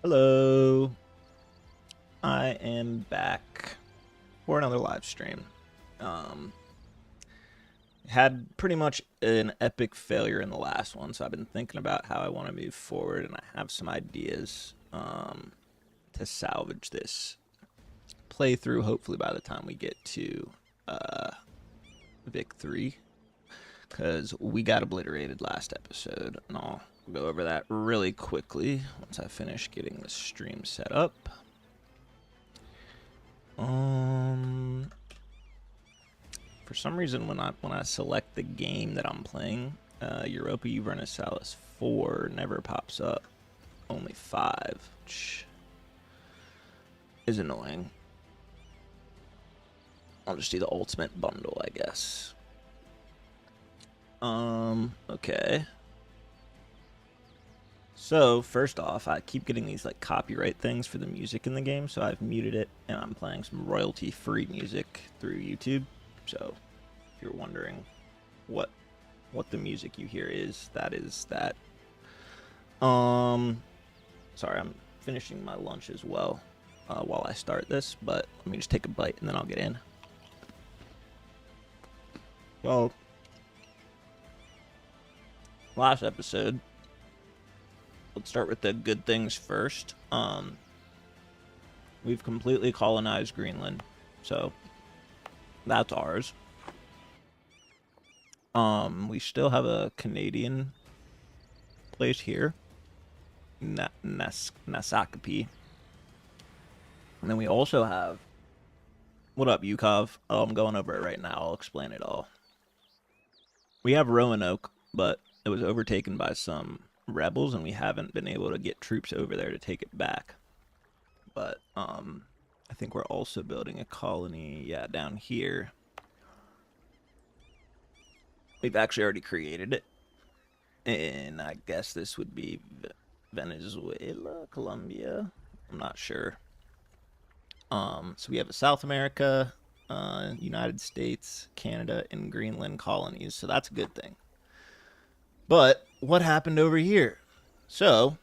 Hello, I am back for another live stream. Um, had pretty much an epic failure in the last one, so I've been thinking about how I want to move forward, and I have some ideas to salvage this playthrough. Hopefully, by the time we get to uh, Vic 3, because we got obliterated last episode, and I'll go over that really quickly once I finish getting the stream set up. Um, for some reason, when I select the game that I'm playing, Europa Universalis 4 never pops up. Only 5, which is annoying. I'll just do the ultimate bundle, I guess. Okay. So, first off, I keep getting these like copyright things for the music in the game, so I've muted it and I'm playing some royalty-free music through YouTube. So, if you're wondering what the music you hear is, that is that. Sorry, I'm finishing my lunch as well while I start this, but let me just take a bite and then I'll get in. Well, last episode, let's start with the good things first. We've completely colonized Greenland, so that's ours. We still have a Canadian place here, Nasakapi. And then we also have... What up, Yukov? Oh, I'm going over it right now. I'll explain it all. We have Roanoke, but it was overtaken by some rebels, and we haven't been able to get troops over there to take it back. But, I think we're also building a colony, yeah, down here. We've actually already created it. And I guess this would be Venezuela, Colombia. I'm not sure. So we have a South America, United States, Canada, and Greenland colonies. So that's a good thing. But what happened over here? So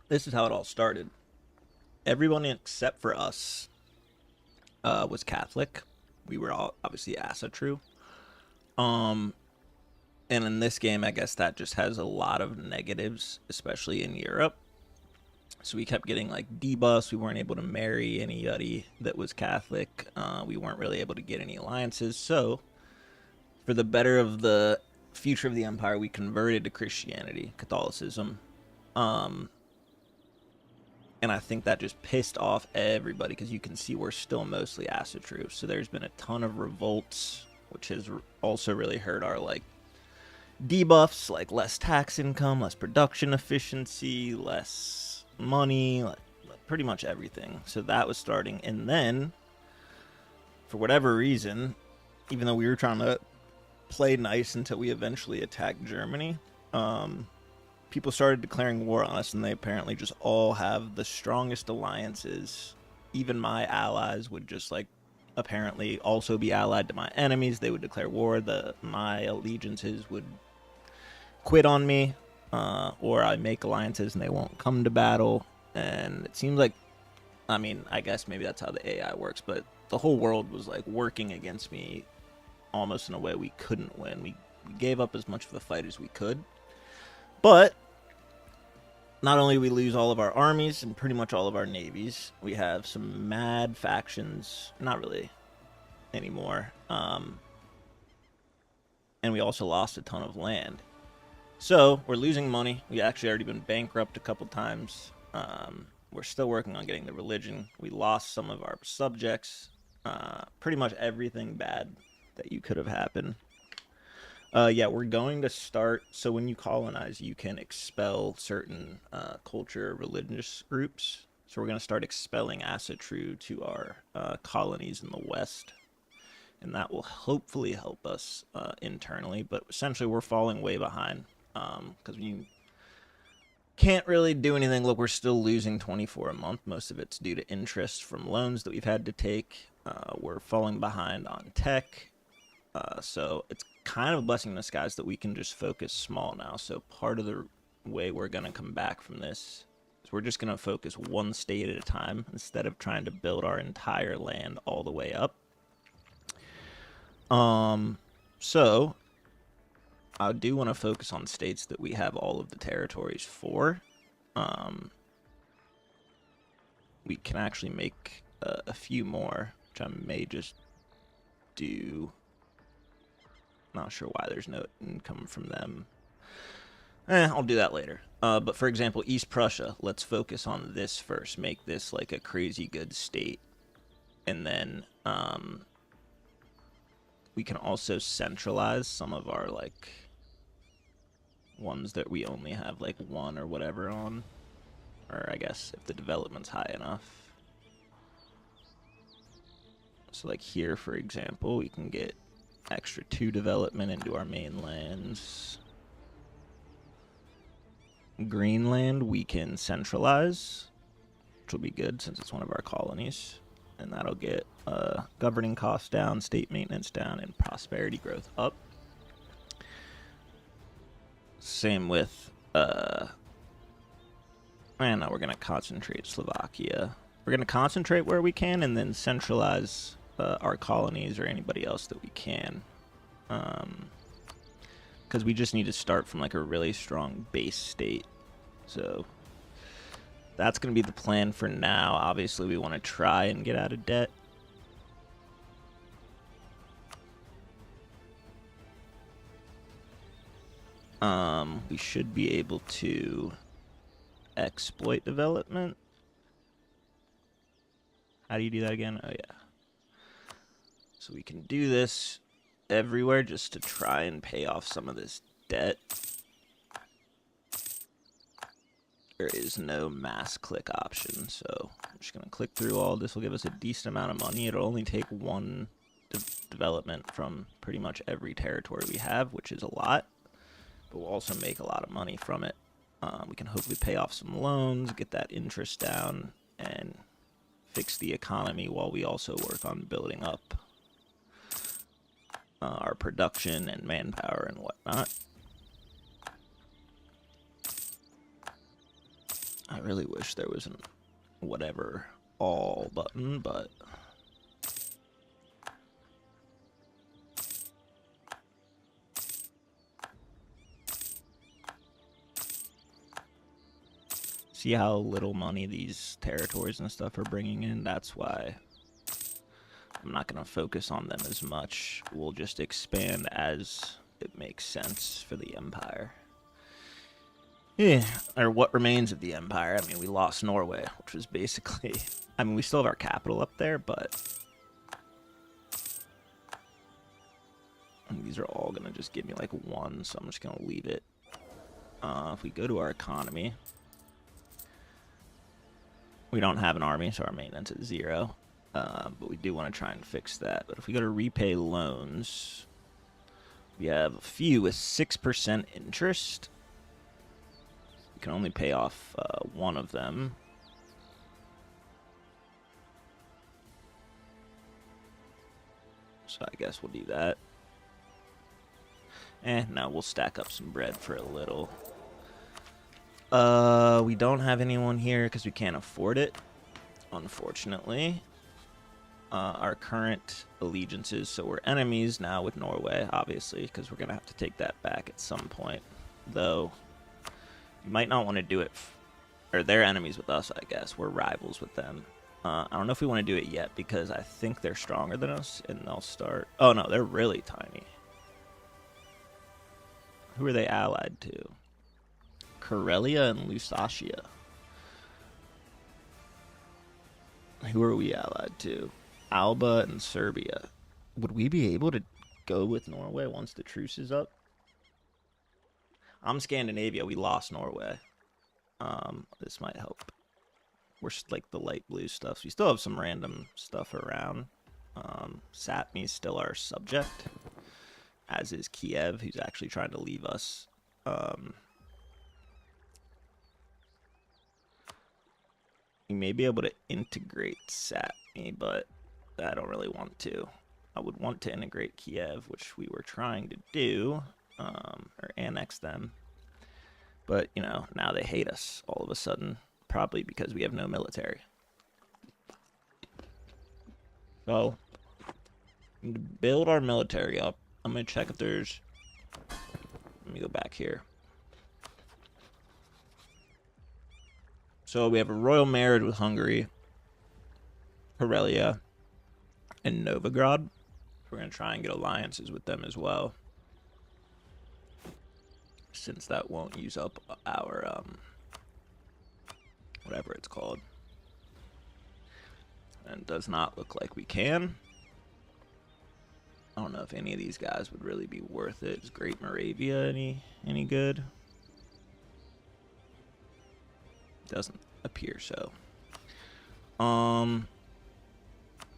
this is how it all started. Everyone except for us was Catholic. We were all obviously Asatru. And in this game, I guess that just has a lot of negatives, especially in Europe. So we kept getting like debuffs. We weren't able to marry anybody that was Catholic. We weren't really able to get any alliances. So for the better of the future of the empire, we converted to Christianity, Catholicism. And I think that just pissed off everybody because you can see we're still mostly Asatru. So there's been a ton of revolts, which has also really hurt our like debuffs, like less tax income, less production efficiency, less money, like pretty much everything. So that was starting. And then, for whatever reason, even though we were trying to play nice until we eventually attacked Germany, people started declaring war on us, and they apparently just all have the strongest alliances. Even my allies would just like apparently also be allied to my enemies. They would declare war. My allegiances would quit on me, or I make alliances and they won't come to battle. And it seems like, I mean, I guess maybe that's how the AI works, but the whole world was like working against me almost in a way we couldn't win. We gave up as much of the fight as we could. But not only do we lose all of our armies and pretty much all of our navies, we have some mad factions, not really anymore, and we also lost a ton of land. So we're losing money. We actually already been bankrupt a couple times. We're still working on getting the religion. We lost some of our subjects. Pretty much everything bad that you could have happened. Yeah, we're going to start. So when you colonize, you can expel certain culture, religious groups. So we're going to start expelling Asatru to our colonies in the west. And that will hopefully help us internally. But essentially, we're falling way behind because we can't really do anything. Look, we're still losing 24 a month. Most of it's due to interest from loans that we've had to take. We're falling behind on tech. So it's kind of a blessing in disguise that we can just focus small now. So part of the way we're going to come back from this is we're just going to focus one state at a time instead of trying to build our entire land all the way up. So I do want to focus on states that we have all of the territories for. We can actually make a few more, which I may just do. Not sure why there's no income from them. I'll do that later. But for example, East Prussia, let's focus on this first. Make this like a crazy good state. And then we can also centralize some of our like ones that we only have like one or whatever on. Or I guess if the development's high enough. So like here, for example, we can get extra 2 development into our main lands. Greenland we can centralize, which will be good since it's one of our colonies. And that'll get governing costs down, state maintenance down, and prosperity growth up. Same with, and now we're going to concentrate Slovakia. We're going to concentrate where we can and then centralize our colonies or anybody else that we can. Because we just need to start from like a really strong base state. So that's going to be the plan for now. Obviously, we want to try and get out of debt. We should be able to exploit development. How do you do that again? Oh, yeah. So we can do this everywhere just to try and pay off some of this debt. There is no mass click option, so I'm just going to click through all. This will give us a decent amount of money. It'll only take 1 development from pretty much every territory we have, which is a lot. But we'll also make a lot of money from it. We can hopefully pay off some loans, get that interest down, and fix the economy while we also work on building up our production and manpower and whatnot. I really wish there was an whatever all button, but see how little money these territories and stuff are bringing in? That's why I'm not going to focus on them as much. We'll just expand as it makes sense for the empire. Yeah, or what remains of the empire. I mean, we lost Norway, which was basically... I mean, we still have our capital up there, but... these are all going to just give me, like, 1, so I'm just going to leave it. If we go to our economy... we don't have an army, so our maintenance is 0. But we do want to try and fix that. But if we go to repay loans... we have a few with 6% interest... we can only pay off 1 of them. So I guess we'll do that. Now we'll stack up some bread for a little. We don't have anyone here because we can't afford it, unfortunately. Our current allegiances, so we're enemies now with Norway, obviously, because we're going to have to take that back at some point. Though... you might not want to do it, or they're enemies with us, I guess. We're rivals with them. I don't know if we want to do it yet, because I think they're stronger than us, and they'll start... oh, no, they're really tiny. Who are they allied to? Karelia and Lusatia. Who are we allied to? Alba and Serbia. Would we be able to go with Norway once the truce is up? I'm Scandinavia. We lost Norway. This might help. We're like the light blue stuff. So we still have some random stuff around. Sapmi's still our subject, as is Kiev, who's actually trying to leave us. We may be able to integrate Sapmi, but I don't really want to. I would want to integrate Kiev, which we were trying to do, or annex them. But, you know, now they hate us all of a sudden, probably because we have no military. So, to build our military up, I'm going to check if there's... Let me go back here. So we have a royal marriage with Hungary, Karelia, and Novigrad. We're going to try and get alliances with them as well, since that won't use up our, whatever it's called. And it does not look like we can. I don't know if any of these guys would really be worth it. Is Great Moravia any good? Doesn't appear so.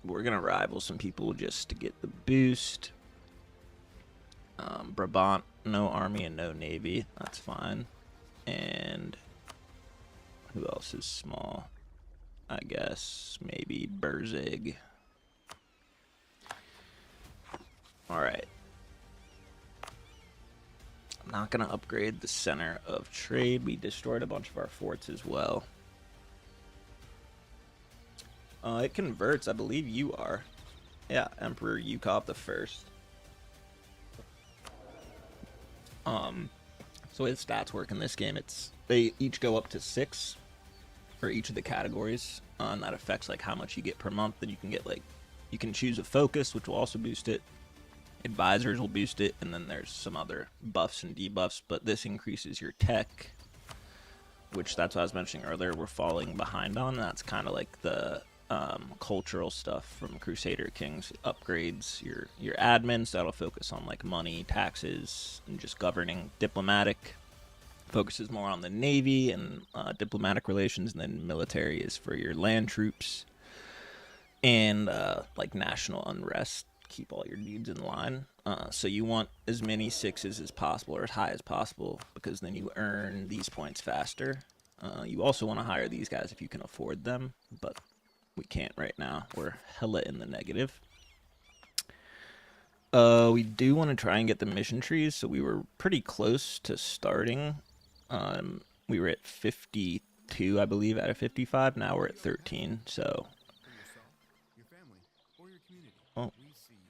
We're gonna rival some people just to get the boost. Brabant, no army and no navy. That's fine. And who else is small? I guess maybe Berzig. Alright. I'm not going to upgrade the center of trade. We destroyed a bunch of our forts as well. It converts. I believe you are. Yeah, Emperor Yukov the First. So the way the stats work in this game, they each go up to 6 for each of the categories, and that affects like how much you get per month. Then you can get you can choose a focus, which will also boost it. Advisors will boost it, and then there's some other buffs and debuffs, but this increases your tech, which that's what I was mentioning earlier we're falling behind on. That's kind of like the cultural stuff from Crusader Kings. It upgrades your admin, so that'll focus on like money, taxes, and just governing. Diplomatic focuses more on the navy and diplomatic relations, and then military is for your land troops and like national unrest. Keep all your dudes in line. So you want as many 6s as possible, or as high as possible, because then you earn these points faster. You also want to hire these guys if you can afford them, but we can't right now. We're hella in the negative. We do want to try and get the mission trees, so we were pretty close to starting. We were at 52, I believe, out of 55. Now we're at 13, so... Oh,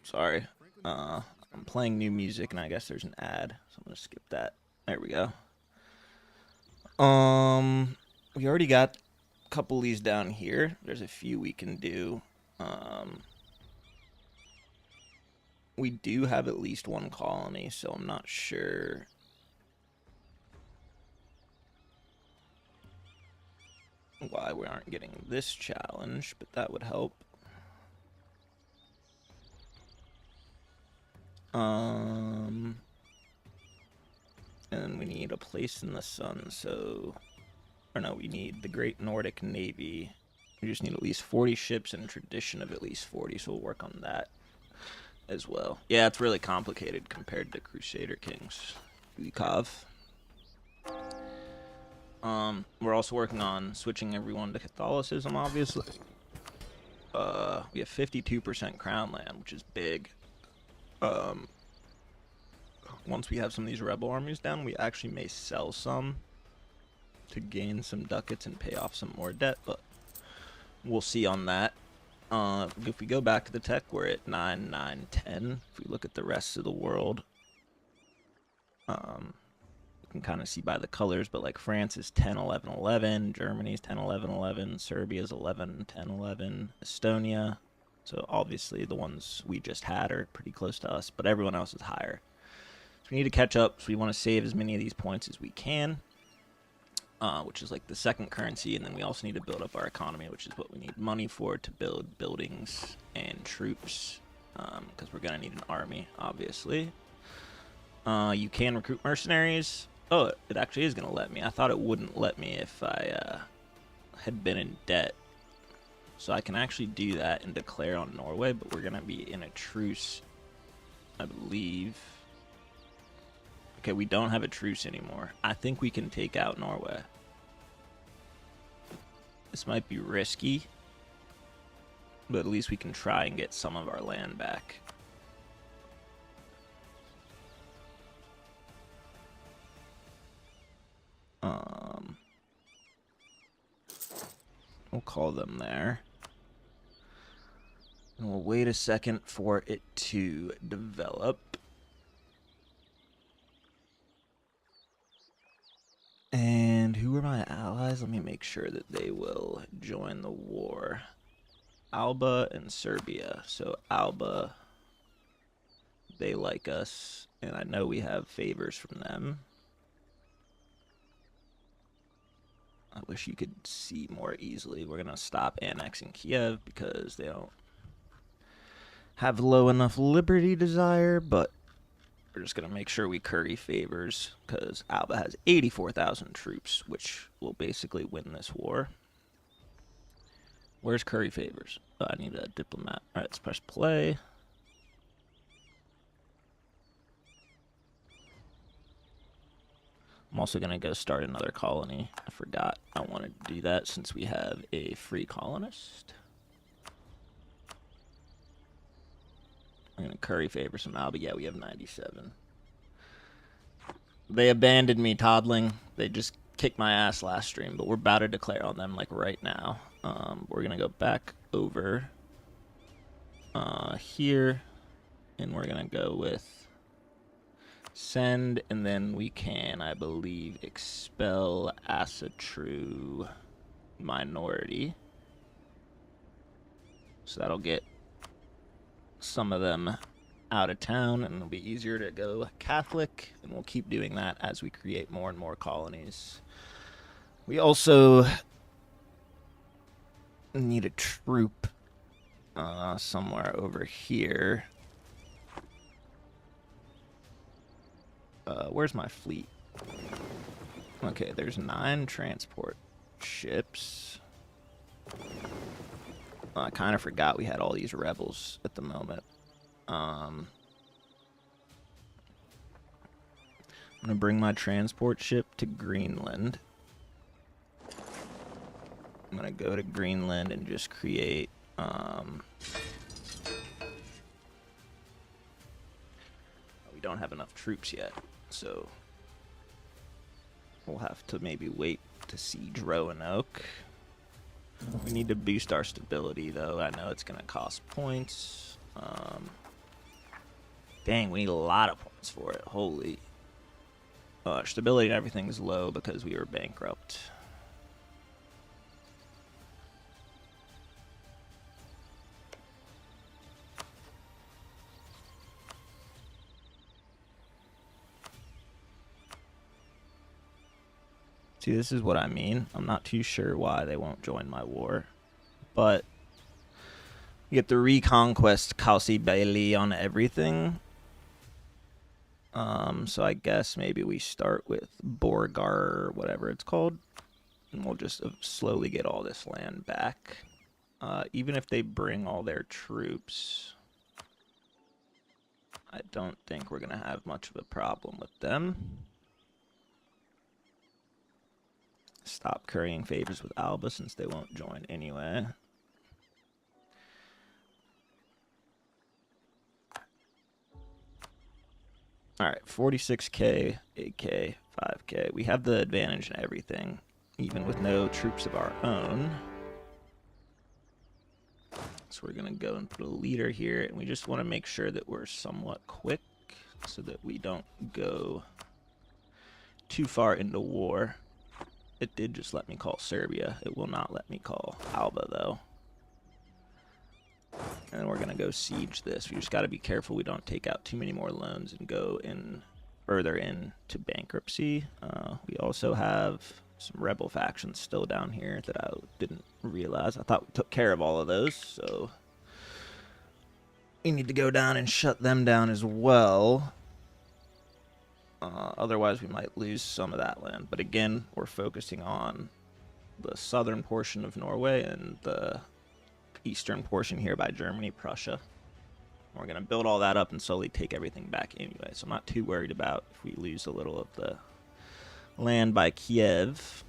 sorry. I'm playing new music, and I guess there's an ad, so I'm gonna skip that. There we go. We already got a couple of these down here. There's a few we can do. We do have at least one colony, so I'm not sure why we aren't getting this challenge, but that would help. And we need a place in the sun, so... Or no, we need the Great Nordic Navy. We just need at least 40 ships and a tradition of at least 40, so we'll work on that as well. Yeah, it's really complicated compared to Crusader Kings. Yukov. We're also working on switching everyone to Catholicism, obviously. We have 52% crown land, which is big. Once we have some of these rebel armies down, we actually may sell some to gain some ducats and pay off some more debt, but we'll see on that. If we go back to the tech, we're at 9, 9, 10. If we look at the rest of the world, you can kind of see by the colors, but like France is 10, 11, 11. Germany's 10, 11, 11. Serbia's 11, 10, 11. Estonia. So obviously the ones we just had are pretty close to us, but everyone else is higher. So we need to catch up, so we want to save as many of these points as we can, which is like the second currency, and then we also need to build up our economy, which is what we need money for, to build buildings and troops, because we're going to need an army, obviously. You can recruit mercenaries. Oh, it actually is going to let me. I thought it wouldn't let me if I had been in debt. So I can actually do that and declare on Norway, but we're going to be in a truce, I believe. Okay, we don't have a truce anymore. I think we can take out Norway. This might be risky, but at least we can try and get some of our land back. We'll call them there. And we'll wait a second for it to develop. And who are my allies? Let me make sure that they will join the war. Alba and Serbia. So Alba, they like us, and I know we have favors from them. I wish you could see more easily. We're going to stop annexing Kiev because they don't have low enough liberty desire, but we're just going to make sure we curry favors because Alba has 84,000 troops, which will basically win this war. Where's curry favors? Oh, I need a diplomat. All right, let's press play. I'm also going to go start another colony. I forgot I wanted to do that since we have a free colonist. I'm going to curry favor some Alba. Yeah, we have 97. They abandoned me, toddling. They just kicked my ass last stream, but we're about to declare on them, like, right now. We're going to go back over here, and we're going to go with send, and then we can, I believe, expel Asatru minority. So that'll get some of them out of town, and it'll be easier to go Catholic, and we'll keep doing that as we create more and more colonies. We also need a troop somewhere over here. Where's my fleet? Okay, there's 9 transport ships. I kind of forgot we had all these rebels at the moment. I'm going to bring my transport ship to Greenland. I'm going to go to Greenland and just create... we don't have enough troops yet, so we'll have to maybe wait to siege Roanoke. We need to boost our stability, though. I know it's going to cost points. Dang, we need a lot of points for it. Holy. Stability and everything is low because we were bankrupt. See, this is what I mean. I'm not too sure why they won't join my war. But you get the reconquest Kausi Bailey on everything. So I guess maybe we start with Borgar or whatever it's called. And we'll just slowly get all this land back. Even if they bring all their troops, I don't think we're going to have much of a problem with them. Stop currying favors with Alba since they won't join anyway. Alright, 46k, 8k, 5k. We have the advantage in everything, even with no troops of our own. So we're going to go and put a leader here, and we just want to make sure that we're somewhat quick so that we don't go too far into war. It did just let me call Serbia. It will not let me call Alba, though. And then we're going to go siege this. We just got to be careful we don't take out too many more loans and go in further into bankruptcy. We also have some rebel factions still down here that I didn't realize. I thought we took care of all of those, so we need to go down and shut them down as well. Otherwise, we might lose some of that land. But again, we're focusing on the southern portion of Norway and the eastern portion here by Germany, Prussia. We're going to build all that up and slowly take everything back anyway. So I'm not too worried about if we lose a little of the land by Kiev.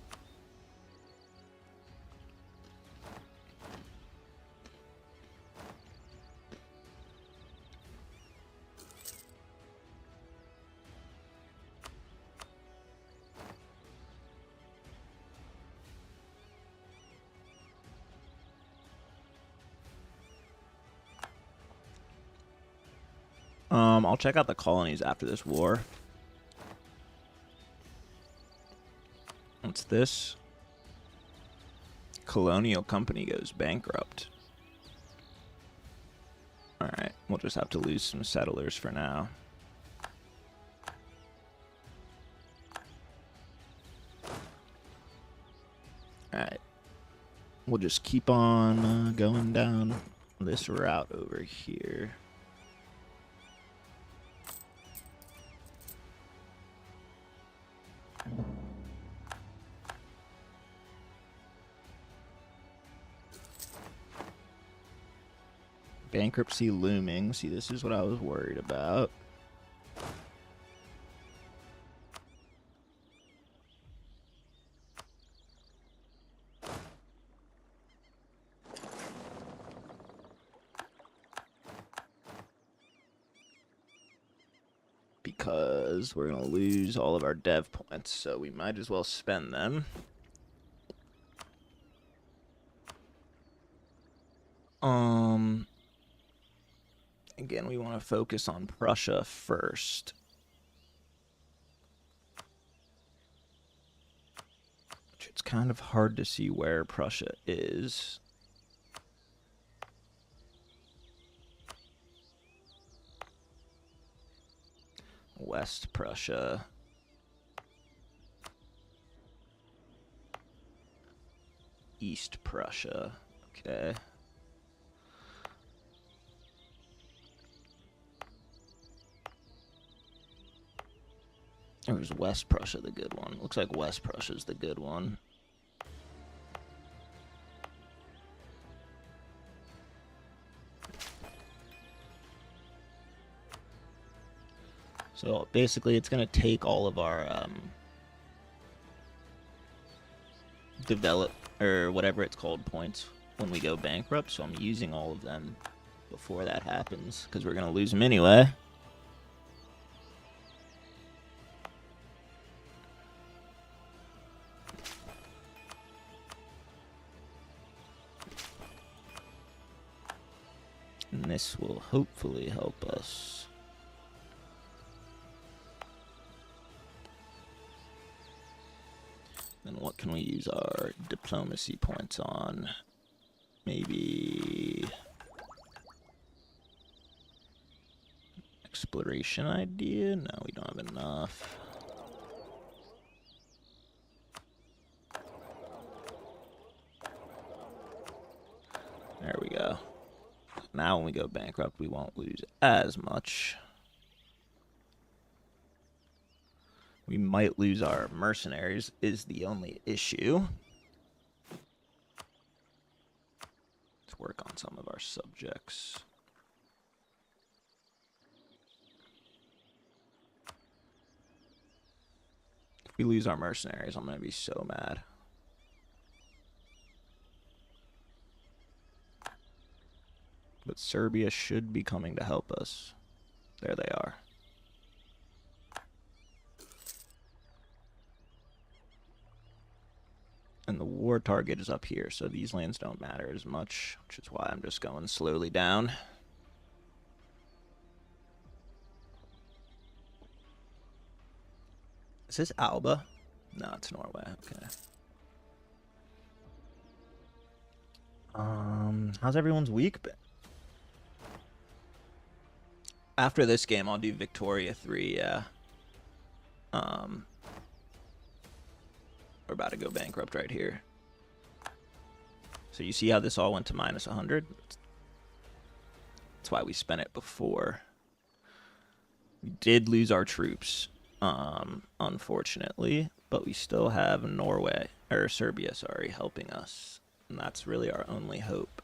I'll check out the colonies after this war. What's this? Colonial company goes bankrupt. Alright, we'll just have to lose some settlers for now. Alright. We'll just keep on going down this route over here. Bankruptcy looming. See, this is what I was worried about. Because we're going to lose all of our dev points, so we might as well spend them. Again, we want to focus on Prussia first. Which it's kind of hard to see where Prussia is. West Prussia. East Prussia. Okay. Or is West Prussia the good one? Looks like West Prussia's the good one. So basically it's going to take all of our develop or whatever it's called points when we go bankrupt. So I'm using all of them before that happens because we're going to lose them anyway. And this will hopefully help us. Then what can we use our diplomacy points on? Maybe exploration idea? No, we don't have enough. There we go. Now when we go bankrupt, we won't lose as much. We might lose our mercenaries is the only issue. Let's work on some of our subjects. If we lose our mercenaries, I'm going to be so mad. But Serbia should be coming to help us. There they are. And the war target is up here, so these lands don't matter as much, which is why I'm just going slowly down. Is this Alba? No, it's Norway. Okay. How's everyone's week been? After this game, I'll do Victoria 3, yeah. We're about to go bankrupt right here. So you see how this all went to minus 100? That's why we spent it before. We did lose our troops, unfortunately, but we still have Norway, or Serbia, sorry, helping us. And that's really our only hope.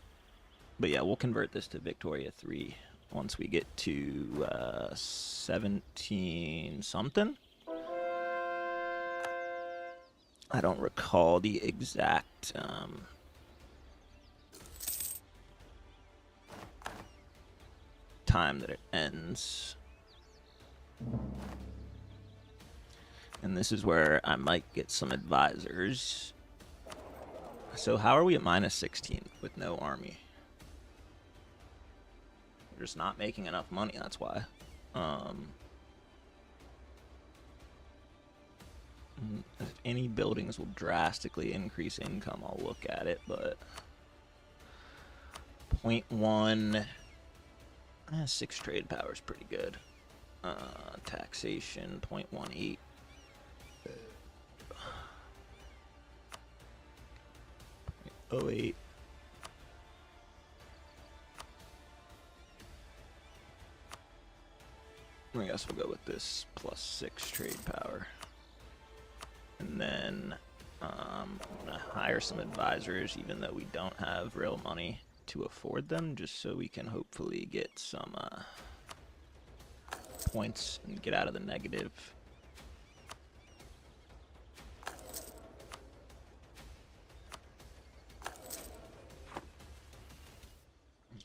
But yeah, we'll convert this to Victoria 3 once we get to 17 something. I don't recall the exact time that it ends. And this is where I might get some advisors. So how are we at minus 16 with no army? We're just not making enough money, that's why. If any buildings will drastically increase income, I'll look at it, but 0.1, 6 trade power is pretty good. Taxation 0.18. 0.08. I guess we'll go with this plus 6 trade power. And then I'm going to hire some advisors, even though we don't have real money to afford them, just so we can hopefully get some points and get out of the negative.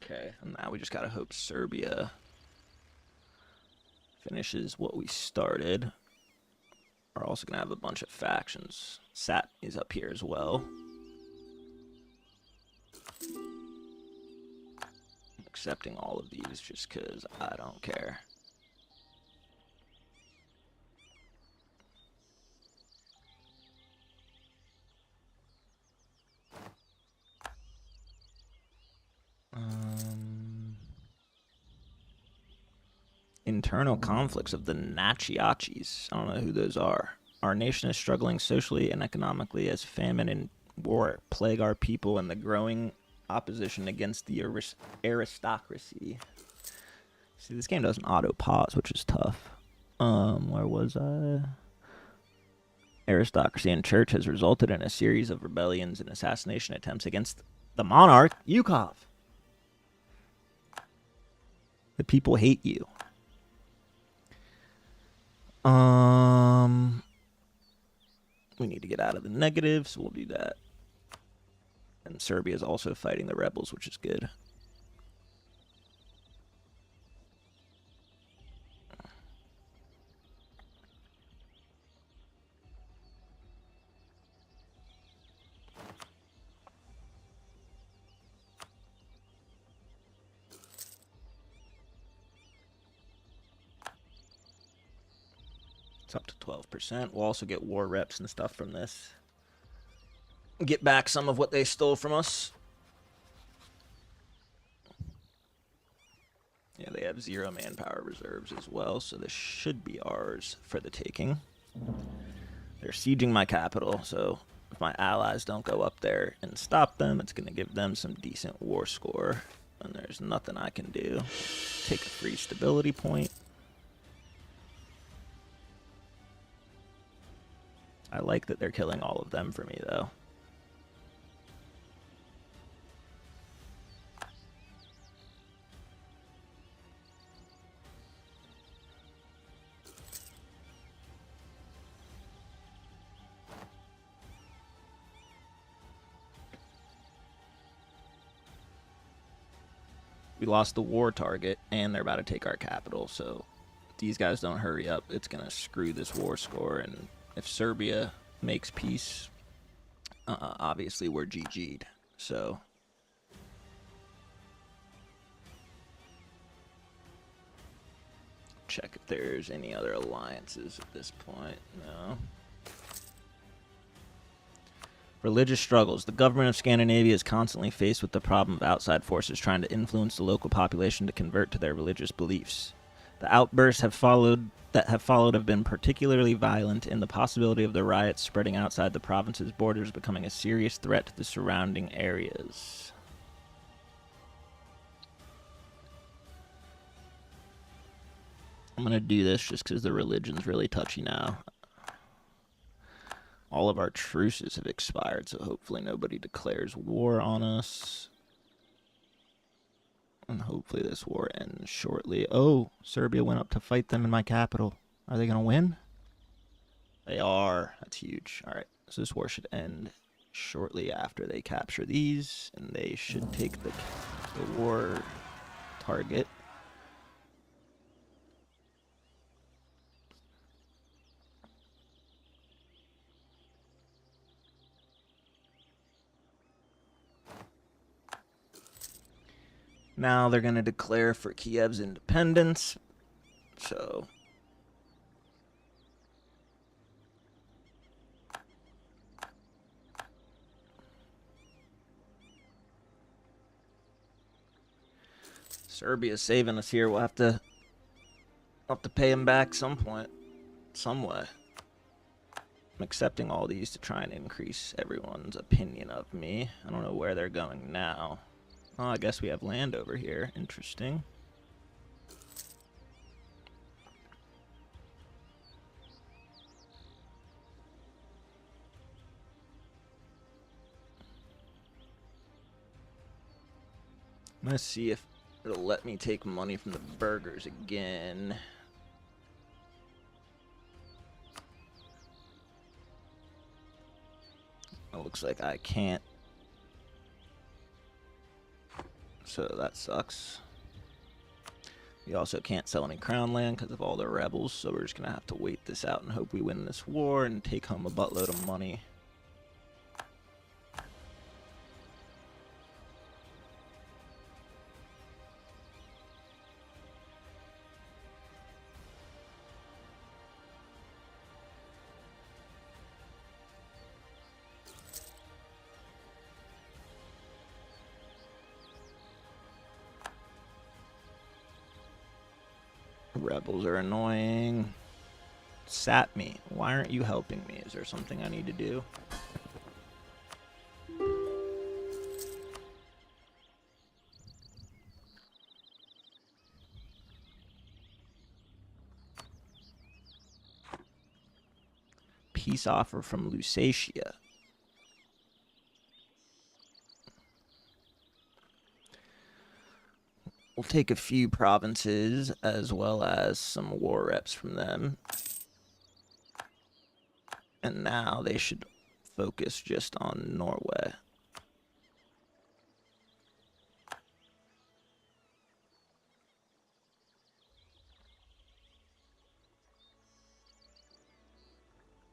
Okay, and now we just got to hope Serbia finishes what we started. We're also going to have a bunch of factions. Sat is up here as well. I'm accepting all of these just because I don't care. Internal conflicts of the Nachiachis. I don't know who those are. Our nation is struggling socially and economically as famine and war plague our people, and the growing opposition against the aristocracy. See, this game doesn't auto-pause, which is tough. Where was I? Aristocracy and church has resulted in a series of rebellions and assassination attempts against the monarch, Yukov. The people hate you. We need to get out of the negative, so we'll do that. And Serbia is also fighting the rebels, which is good. It's up to 12%. We'll also get war reps and stuff from this. Get back some of what they stole from us. Yeah, they have 0 manpower reserves as well, so this should be ours for the taking. They're sieging my capital, so if my allies don't go up there and stop them, it's going to give them some decent war score. And there's nothing I can do. Take a free stability point. I like that they're killing all of them for me, though. We lost the war target, and they're about to take our capital, so if these guys don't hurry up, it's going to screw this war score, and if Serbia makes peace, obviously we're GG'd, so... Check if there's any other alliances at this point. No. Religious struggles. The government of Scandinavia is constantly faced with the problem of outside forces trying to influence the local population to convert to their religious beliefs. The outbursts have followed have been particularly violent, and the possibility of the riots spreading outside the province's borders becoming a serious threat to the surrounding areas. I'm going to do this just because the religion's really touchy now. All of our truces have expired, so hopefully nobody declares war on us. And hopefully this war ends shortly. Oh, Serbia went up to fight them in my capital. Are they going to win? They are. That's huge. All right, so this war should end shortly after they capture these, and they should take the war target. Now they're going to declare for Kiev's independence. So Serbia's saving us here. We'll have to pay him back some point, some way. I'm accepting all these to try and increase everyone's opinion of me. I don't know where they're going now. Oh, I guess we have land over here. Interesting. Let's see if it'll let me take money from the burgers again. It looks like I can't. So that sucks. We also can't sell any crown land because of all the rebels, so we're just going to have to wait this out and hope we win this war and take home a buttload of money. Rebels are annoying. Sat me. Why aren't you helping me? Is there something I need to do? Peace offer from Lusatia. We'll take a few provinces as well as some war reps from them. And now they should focus just on Norway.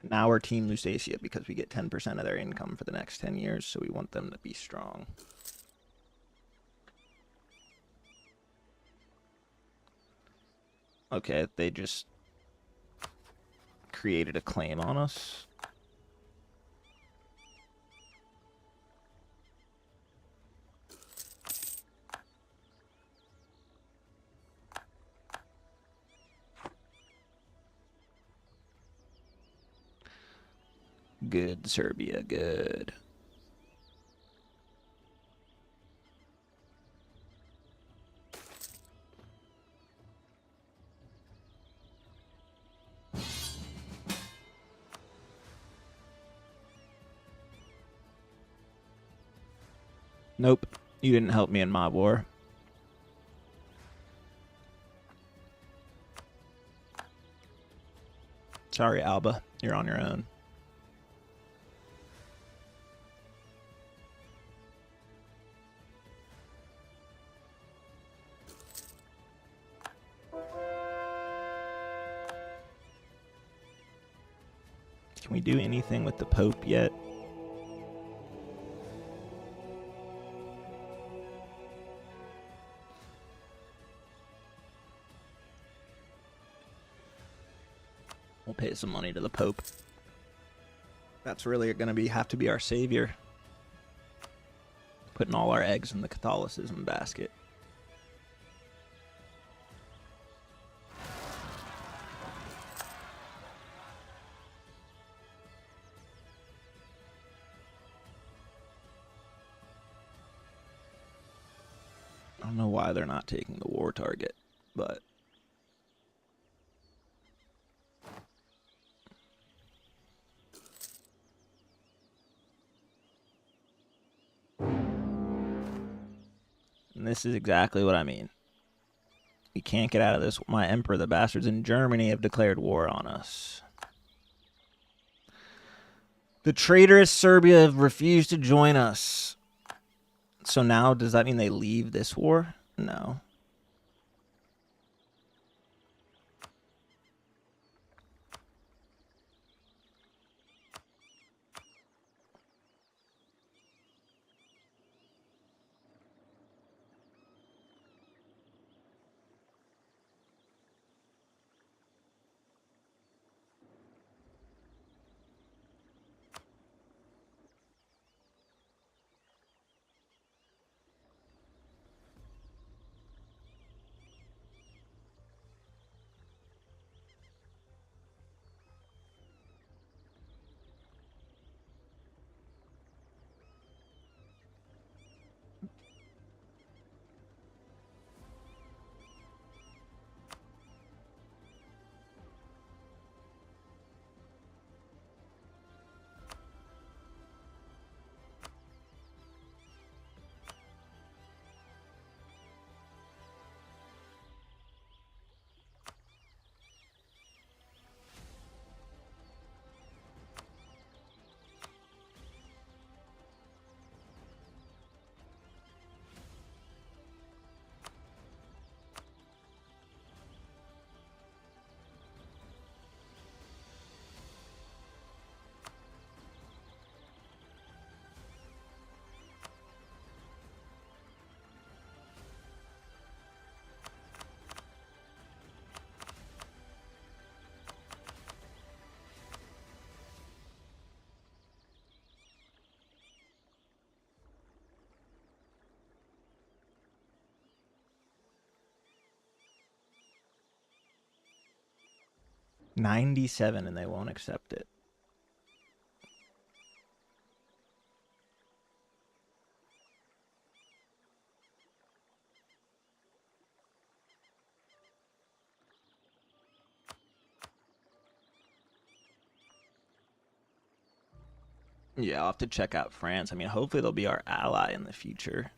Now we're Team Lusatia because we get 10% of their income for the next 10 years, so we want them to be strong. Okay, they just created a claim on us. Good, Serbia, good. Nope, you didn't help me in my war. Sorry, Alba, you're on your own. Can we do anything with the Pope yet? We'll pay some money to the Pope. That's really going to have to be our savior. Putting all our eggs in the Catholicism basket. I don't know why they're not taking the war target, but and this is exactly what I mean. We can't get out of this. My emperor, the bastards in Germany, have declared war on us. The traitorous Serbia have refused to join us. So now, does that mean they leave this war? No. 97 and they won't accept it. Yeah, I'll have to check out France. I mean, hopefully they'll be our ally in the future.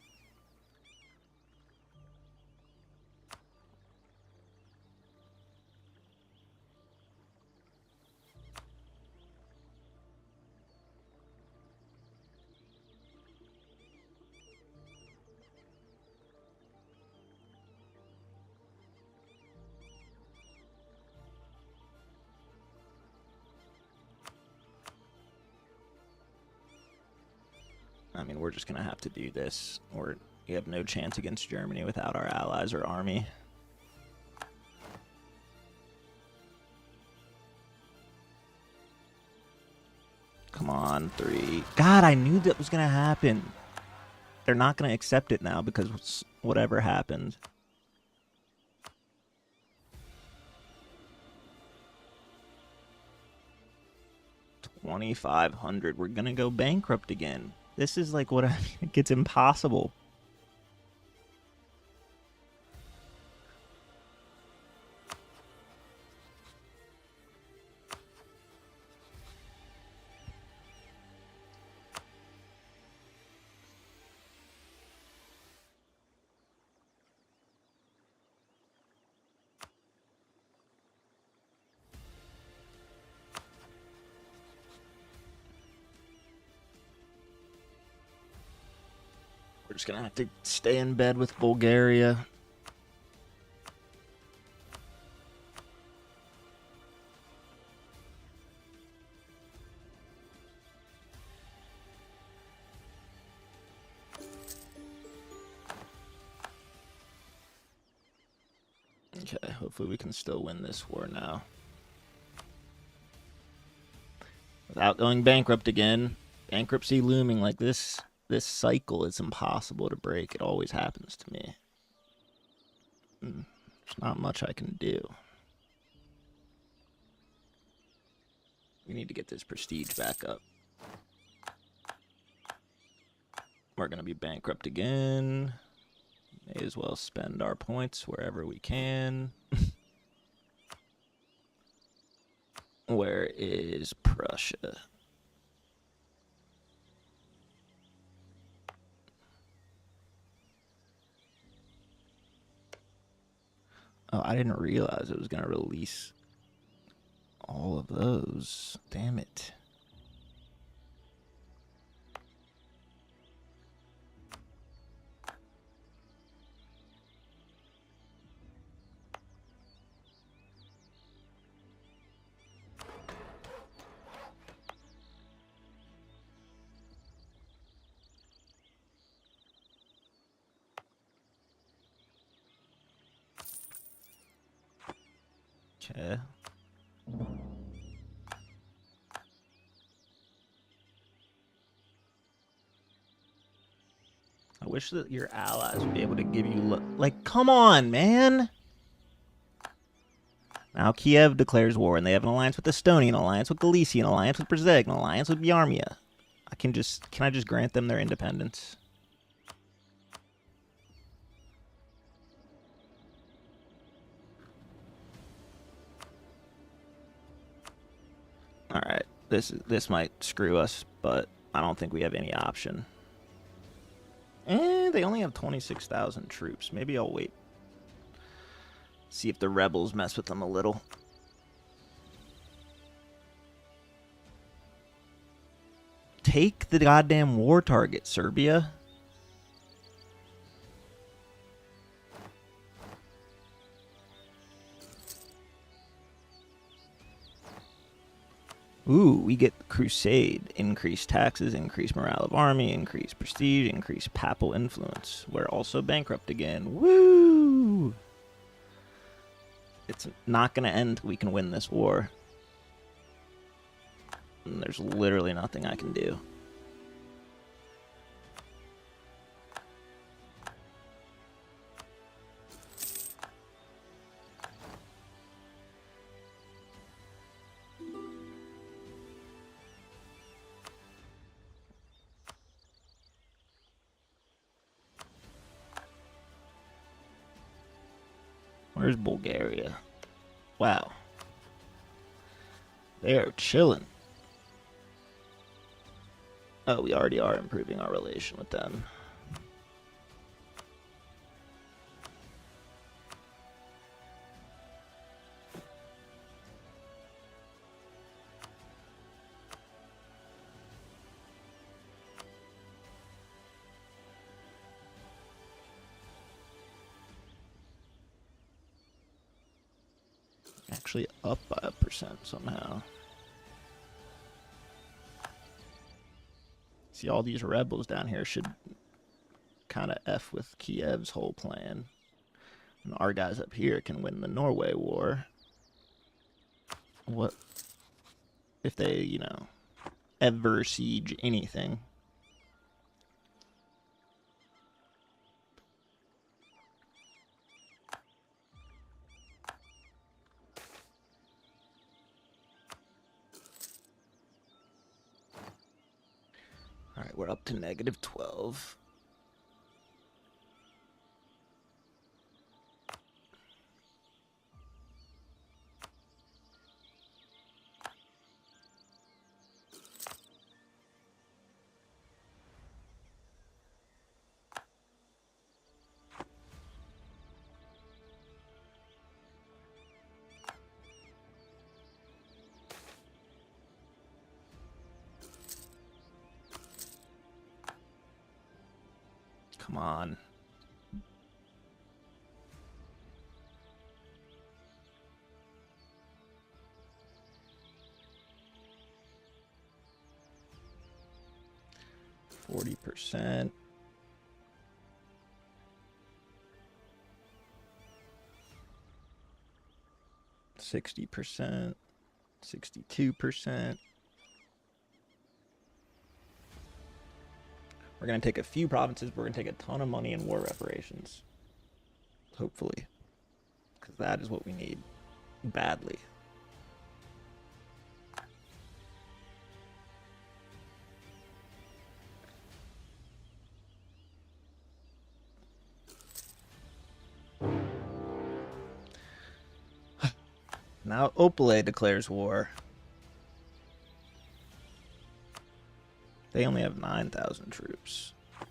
I mean, we're just going to have to do this, or we have no chance against Germany without our allies or army. Come on, 3. God, I knew that was going to happen. They're not going to accept it now because whatever happened. $2,500. We're going to go bankrupt again. This is like what I mean. It gets impossible. We're just going to have to stay in bed with Bulgaria. Okay, hopefully we can still win this war now. Without going bankrupt again. Bankruptcy looming like this. This cycle is impossible to break. It always happens to me. There's not much I can do. We need to get this prestige back up. We're going to be bankrupt again. May as well spend our points wherever we can. Where is Prussia? Oh, I didn't realize it was going to release all of those. Damn it. Okay. I wish that your allies would be able to give you... Like, come on, man! Now Kiev declares war, and they have an alliance with Estonia, an alliance with Galicia, an alliance with Brzeg, an alliance with Yarmia. Can I just grant them their independence? Alright, this might screw us, but I don't think we have any option. They only have 26,000 troops. Maybe I'll wait. See if the rebels mess with them a little. Take the goddamn war target, Serbia. Ooh, we get crusade. Increased taxes, increased morale of army, increased prestige, increased papal influence. We're also bankrupt again. Woo! It's not going to end till we can win this war. And there's literally nothing I can do. Where's Bulgaria? Wow. They are chilling. Oh, we already are improving our relation with them. Actually up by 1% somehow. See, all these rebels down here should kind of F with Kiev's whole plan. And our guys up here can win the Norway War. What if they, you know, ever siege anything? Alright, we're up to -12. Come on. %. 60%. 62%. We're going to take a few provinces. We're going to take a ton of money in war reparations. Hopefully. Because that is what we need. Badly. Now Opale declares war. They only have 9,000 troops. I'm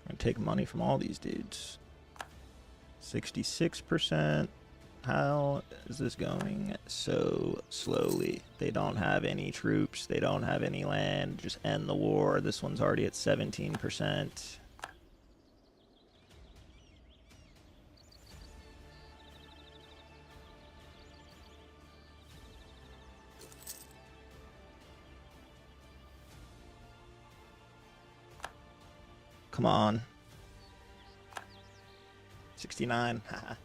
gonna take money from all these dudes. 66%. How is this going so slowly? They don't have any troops. They don't have any land. Just end the war. This one's already at 17%. Come on. 69. Haha.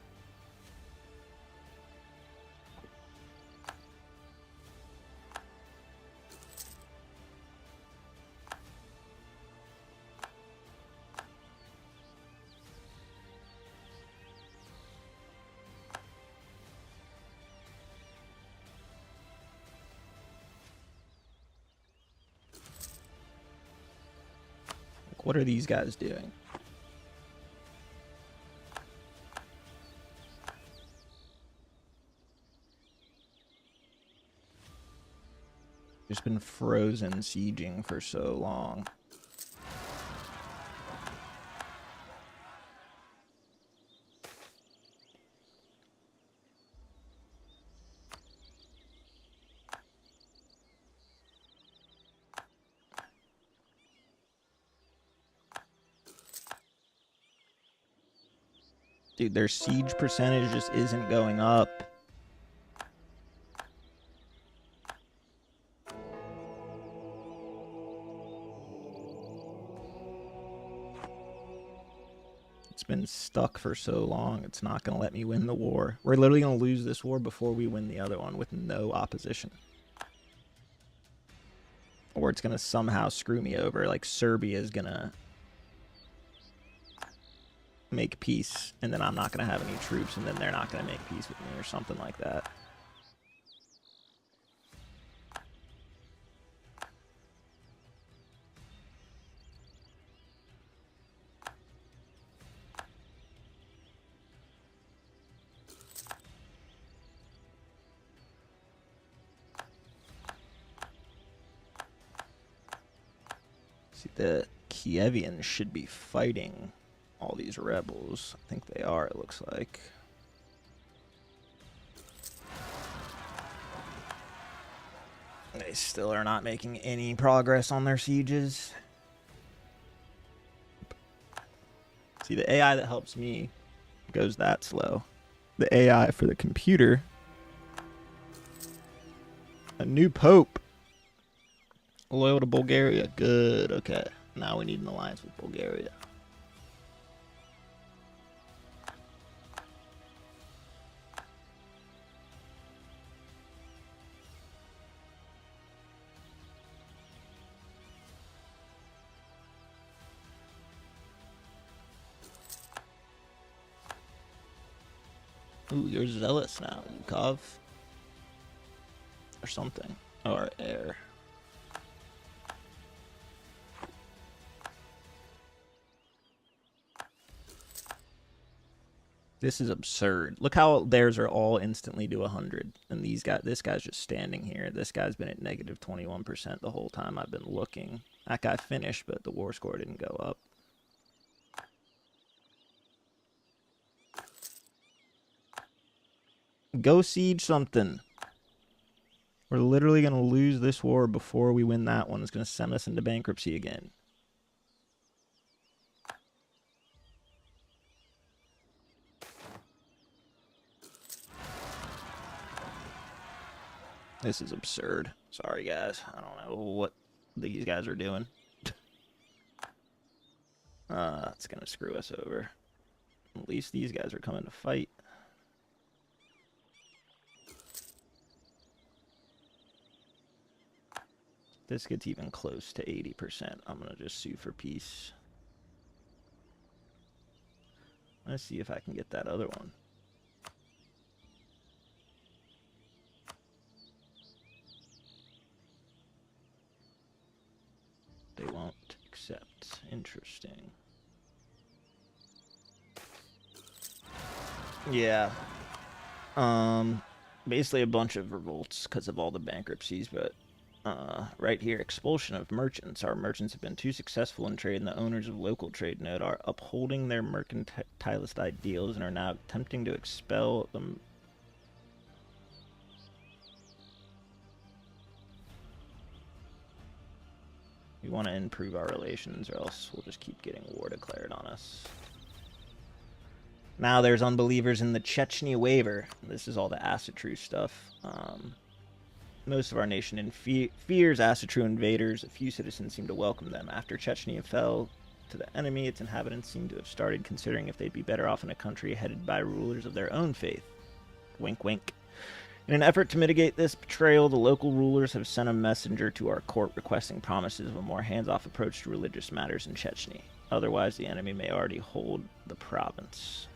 What are these guys doing? Just been frozen sieging for so long. Dude, their siege percentage just isn't going up. It's been stuck for so long, it's not going to let me win the war. We're literally going to lose this war before we win the other one with no opposition. Or it's going to somehow screw me over, like Serbia is going to make peace, and then I'm not going to have any troops, and then they're not going to make peace with me or something like that. See, the Kievians should be fighting all these rebels. I think they are, it looks like. They still are not making any progress on their sieges. See, the AI that helps me goes that slow. The AI for the computer. A new pope. Loyal to Bulgaria. Good. Okay. Now we need an alliance with Bulgaria. Ooh, you're zealous now, Yukov. Or something. Or air. This is absurd. Look how theirs are all instantly to 100. And this guy's just standing here. This guy's been at negative 21% the whole time I've been looking. That guy finished, but the war score didn't go up. Go siege something. We're literally going to lose this war before we win that one. It's going to send us into bankruptcy again. This is absurd. Sorry, guys. I don't know what these guys are doing. It's going to screw us over. At least these guys are coming to fight. If this gets even close to 80%, I'm going to just sue for peace. Let's see if I can get that other one. They won't accept. Interesting. Yeah. Basically a bunch of revolts because of all the bankruptcies, but right here, expulsion of merchants. Our merchants have been too successful in trade, and the owners of local trade note are upholding their mercantilist ideals and are now attempting to expel them. We want to improve our relations, or else we'll just keep getting war declared on us. Now there's unbelievers in the Chechnya waiver. This is all the Asatru stuff. Most of our nation fears Asatru invaders. A few citizens seem to welcome them. After Chechnya fell to the enemy, its inhabitants seem to have started considering if they'd be better off in a country headed by rulers of their own faith. Wink, wink. In an effort to mitigate this betrayal, the local rulers have sent a messenger to our court requesting promises of a more hands-off approach to religious matters in Chechnya. Otherwise, the enemy may already hold the province.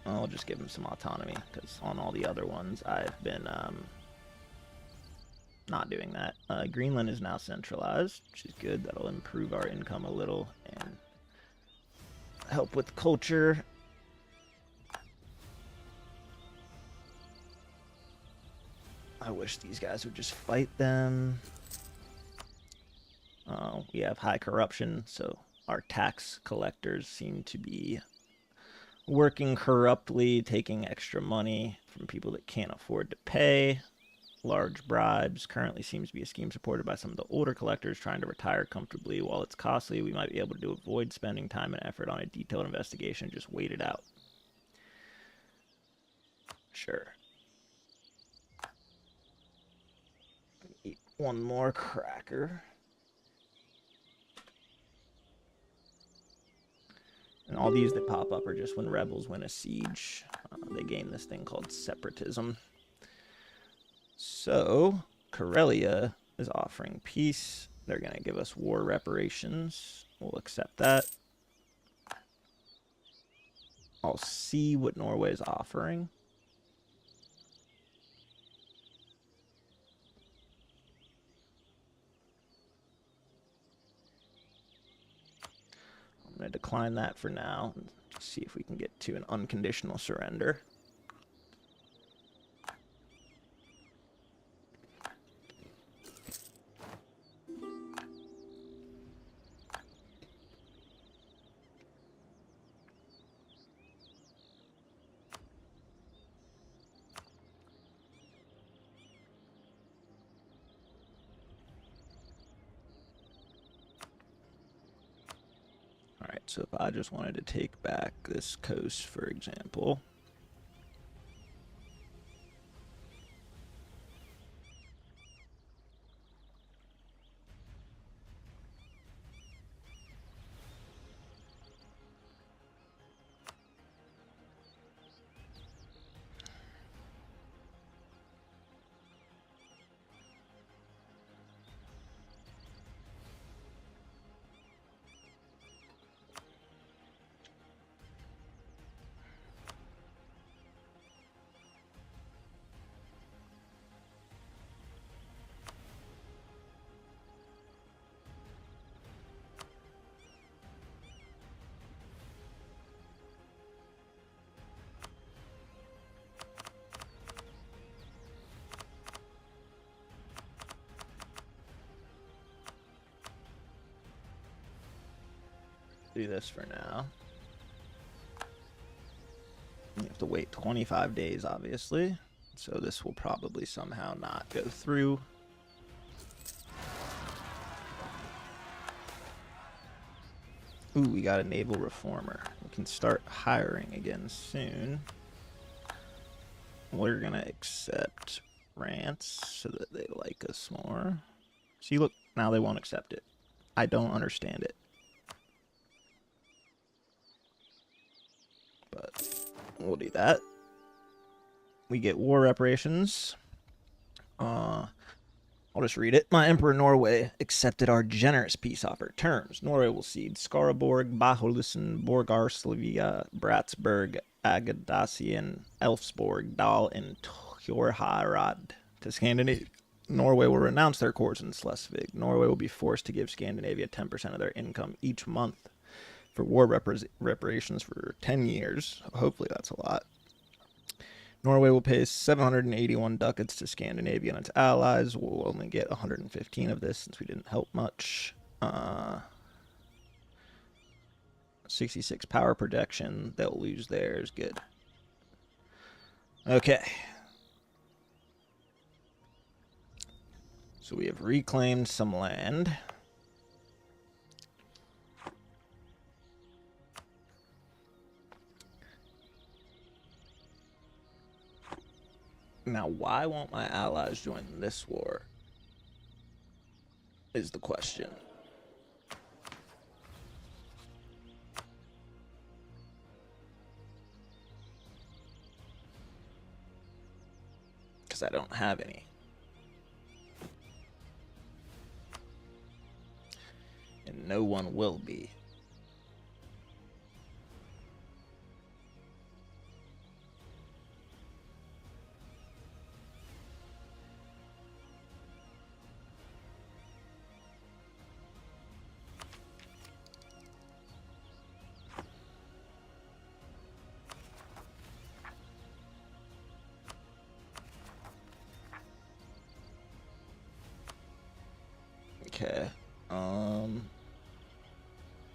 I'll just give them some autonomy, because on all the other ones, I've been not doing that. Greenland is now centralized, which is good. That'll improve our income a little and help with culture. I wish these guys would just fight them. We have high corruption, so our tax collectors seem to be working corruptly, taking extra money from people that can't afford to pay. Large bribes currently seems to be a scheme supported by some of the older collectors trying to retire comfortably. While it's costly, we might be able to avoid spending time and effort on a detailed investigation and just wait it out. Sure. Eat one more cracker. And all these that pop up are just when rebels win a siege. They gain this thing called separatism. So, Karelia is offering peace. They're going to give us war reparations. We'll accept that. I'll see what Norway is offering. I'm going to decline that for now. See if we can get to an unconditional surrender. So if I just wanted to take back this coast, for example, do this for now. You have to wait 25 days, obviously. So this will probably somehow not go through. Ooh, we got a naval reformer. We can start hiring again soon. We're gonna accept rants so that they like us more. See, look, now they won't accept it. I don't understand it. But we'll do that. We get war reparations. I'll just read it. My Emperor Norway accepted our generous peace offer terms. Norway will cede Skaraborg, Baholisen, Borgarslevia, Bratsburg, Agadasien, Elfsborg, Dal, and Torharad to Scandinavia. Norway will renounce their courts in Schleswig. Norway will be forced to give Scandinavia 10% of their income each month for war reparations for 10 years. Hopefully that's a lot. Norway will pay 781 ducats to Scandinavia and its allies. We'll only get 115 of this since we didn't help much. 66 power projection. They'll lose theirs. Good. Okay. So we have reclaimed some land. Now, why won't my allies join this war? Is the question. Because I don't have any. And no one will be. Okay.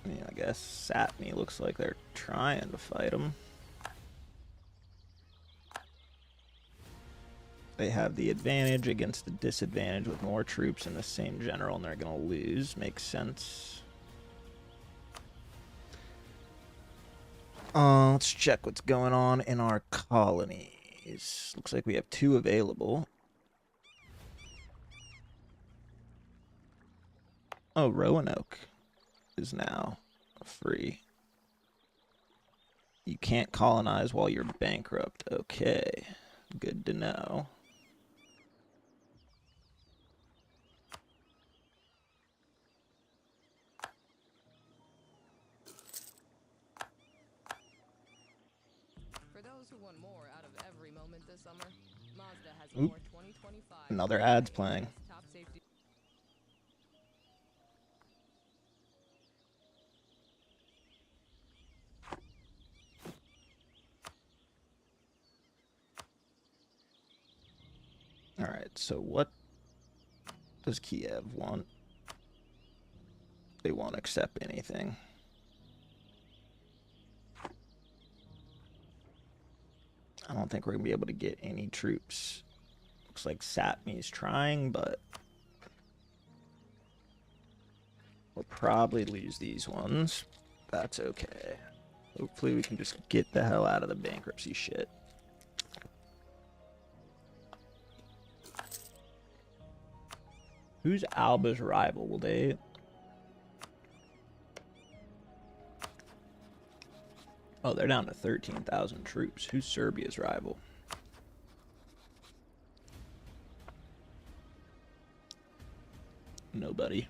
Yeah, I guess Sapmi looks like they're trying to fight him. They have the advantage against the disadvantage with more troops and the same general, and they're going to lose. Makes sense. Let's check what's going on in our colonies. Looks like we have 2 available. Oh, Roanoke is now free. You can't colonize while you're bankrupt. Okay, good to know. For those who want more out of every moment this summer, Mazda has Oop. more 2025. Another ad's playing. Top safety. Alright, so what does Kiev want? They won't accept anything. I don't think we're going to be able to get any troops. Looks like Sapmi's trying, but we'll probably lose these ones. That's okay. Hopefully we can just get the hell out of the bankruptcy shit. Who's Alba's rival? Will they... Oh, they're down to 13,000 troops. Who's Serbia's rival? Nobody.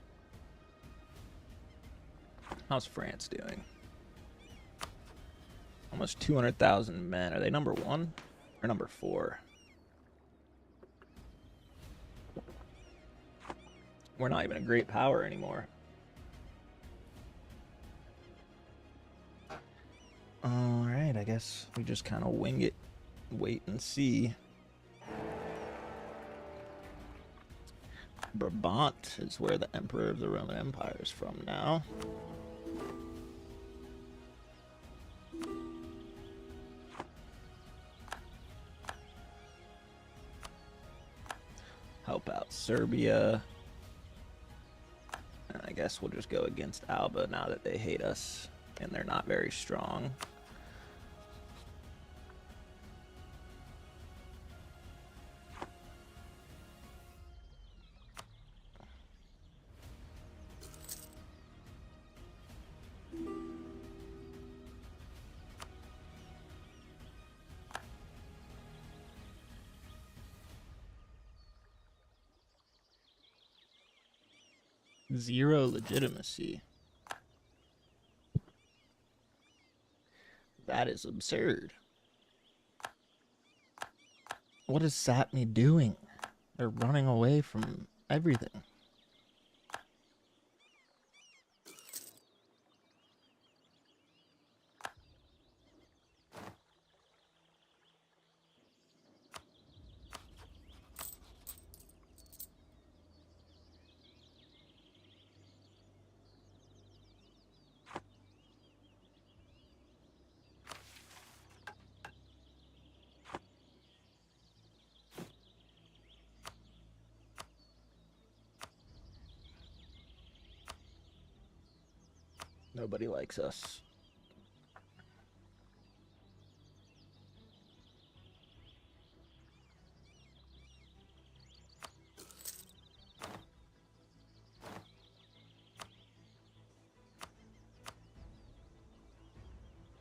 How's France doing? Almost 200,000 men. Are they number 1 or number 4? We're not even a great power anymore. Alright, I guess we just kind of wing it. Wait and see. Brabant is where the Emperor of the Roman Empire is from now. Help out Serbia. And I guess we'll just go against Alba now that they hate us and they're not very strong. Zero legitimacy. That is absurd. What is Sapmi doing? They're running away from everything. Nobody likes us.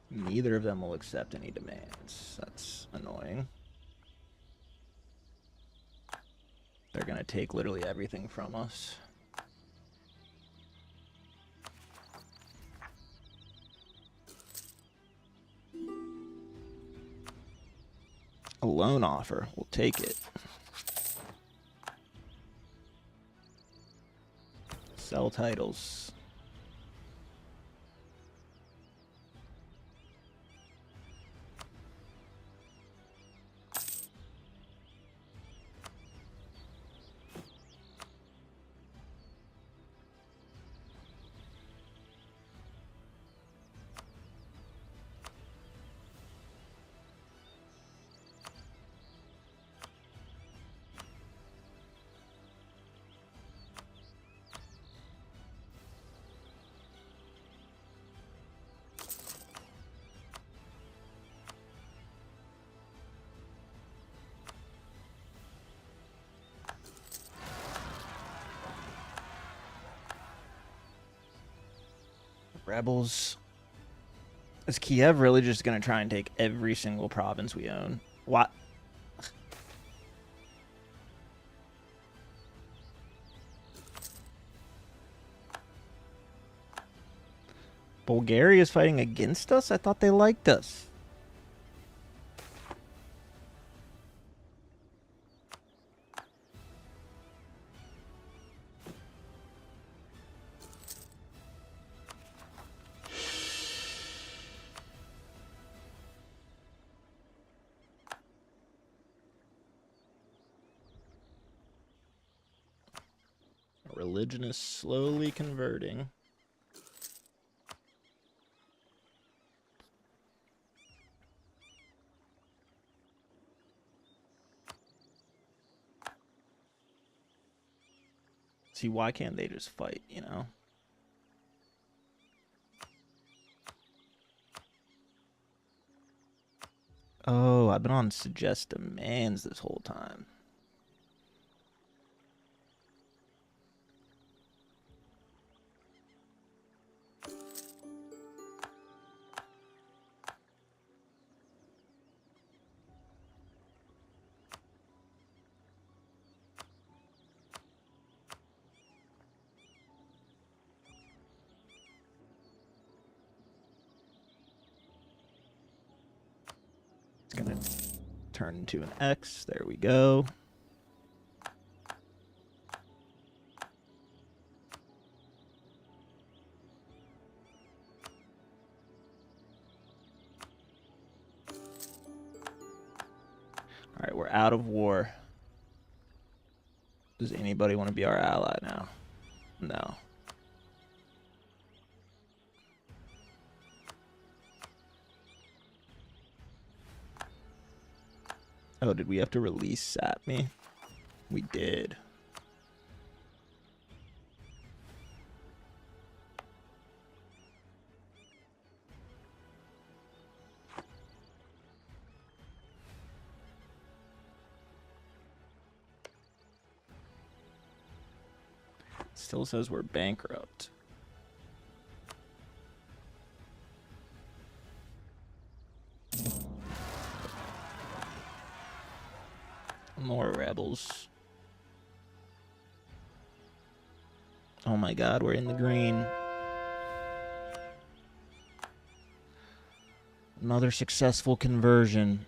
Neither of them will accept any demands. That's annoying. They're gonna take literally everything from us. A loan offer. We'll take it. Sell titles. Rebels. Is Kiev really just going to try and take every single province we own? What? Bulgaria is fighting against us? I thought they liked us. Religion is slowly converting. See, why can't they just fight, you know? Oh, I've been on suggest demands this whole time. It's gonna turn into an X. There we go. All right, we're out of war. Does anybody want to be our ally now? No. Oh, did we have to release Sapmi? We did. Still says we're bankrupt. More rebels. Oh my god, we're in the green. Another successful conversion.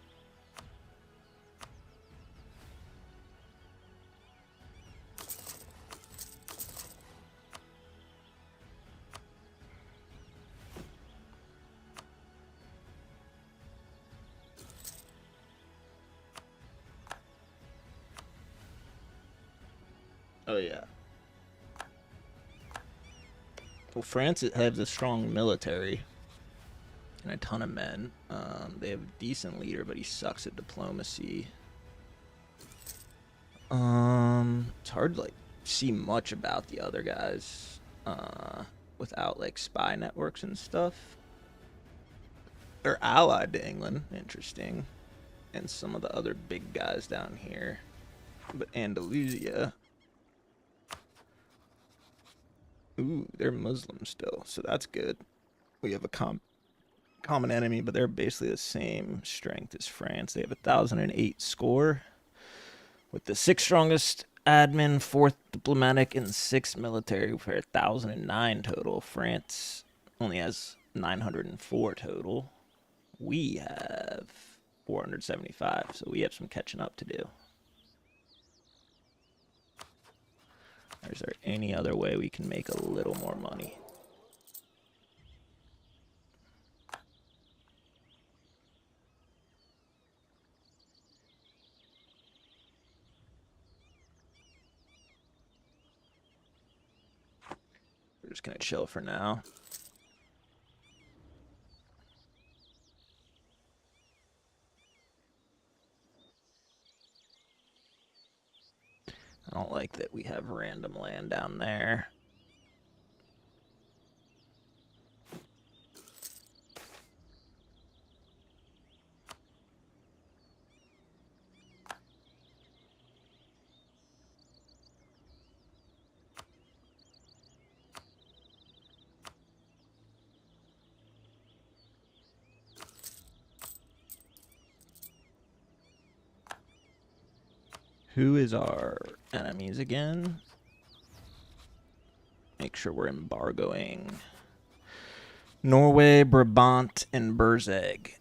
Oh yeah. Well, France has a strong military and a ton of men. They have a decent leader, but he sucks at diplomacy. It's hard to like see much about the other guys without like spy networks and stuff. They're allied to England, interesting, and some of the other big guys down here. But Andalusia, ooh, they're Muslim still, so that's good. We have a common enemy, but they're basically the same strength as France. They have 1,008 score, with the 6th strongest admin, 4th diplomatic, and 6th military for 1,009 total. France only has 904 total. We have 475, so we have some catching up to do. Is there any other way we can make a little more money? We're just gonna chill for now. I don't like that we have random land down there. Who is our enemies again? Make sure we're embargoing Norway, Brabant, and Burzeg.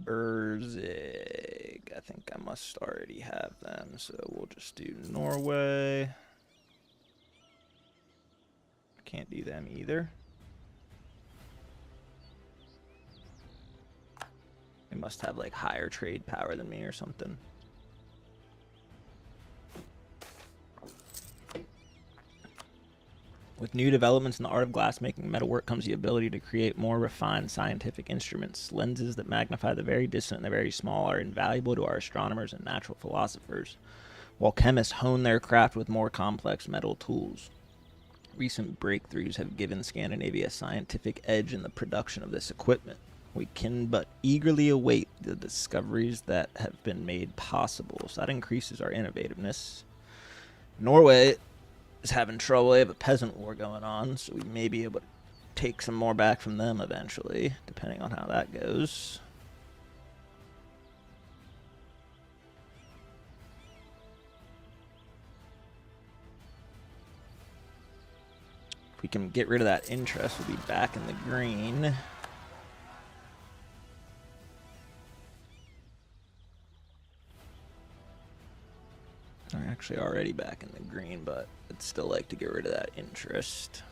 Burzeg. I think I must already have them, so we'll just do Norway. Can't do them either. They must have like higher trade power than me or something. With new developments in the art of glassmaking and metalwork comes the ability to create more refined scientific instruments. Lenses that magnify the very distant and the very small are invaluable to our astronomers and natural philosophers, while chemists hone their craft with more complex metal tools. Recent breakthroughs have given Scandinavia a scientific edge in the production of this equipment. We can but eagerly await the discoveries that have been made possible. So that increases our innovativeness. Norway is having trouble. They have a peasant war going on, so we may be able to take some more back from them eventually, depending on how that goes. If we can get rid of that interest, we'll be back in the green. I'm actually already back in the green, but I'd still like to get rid of that interest.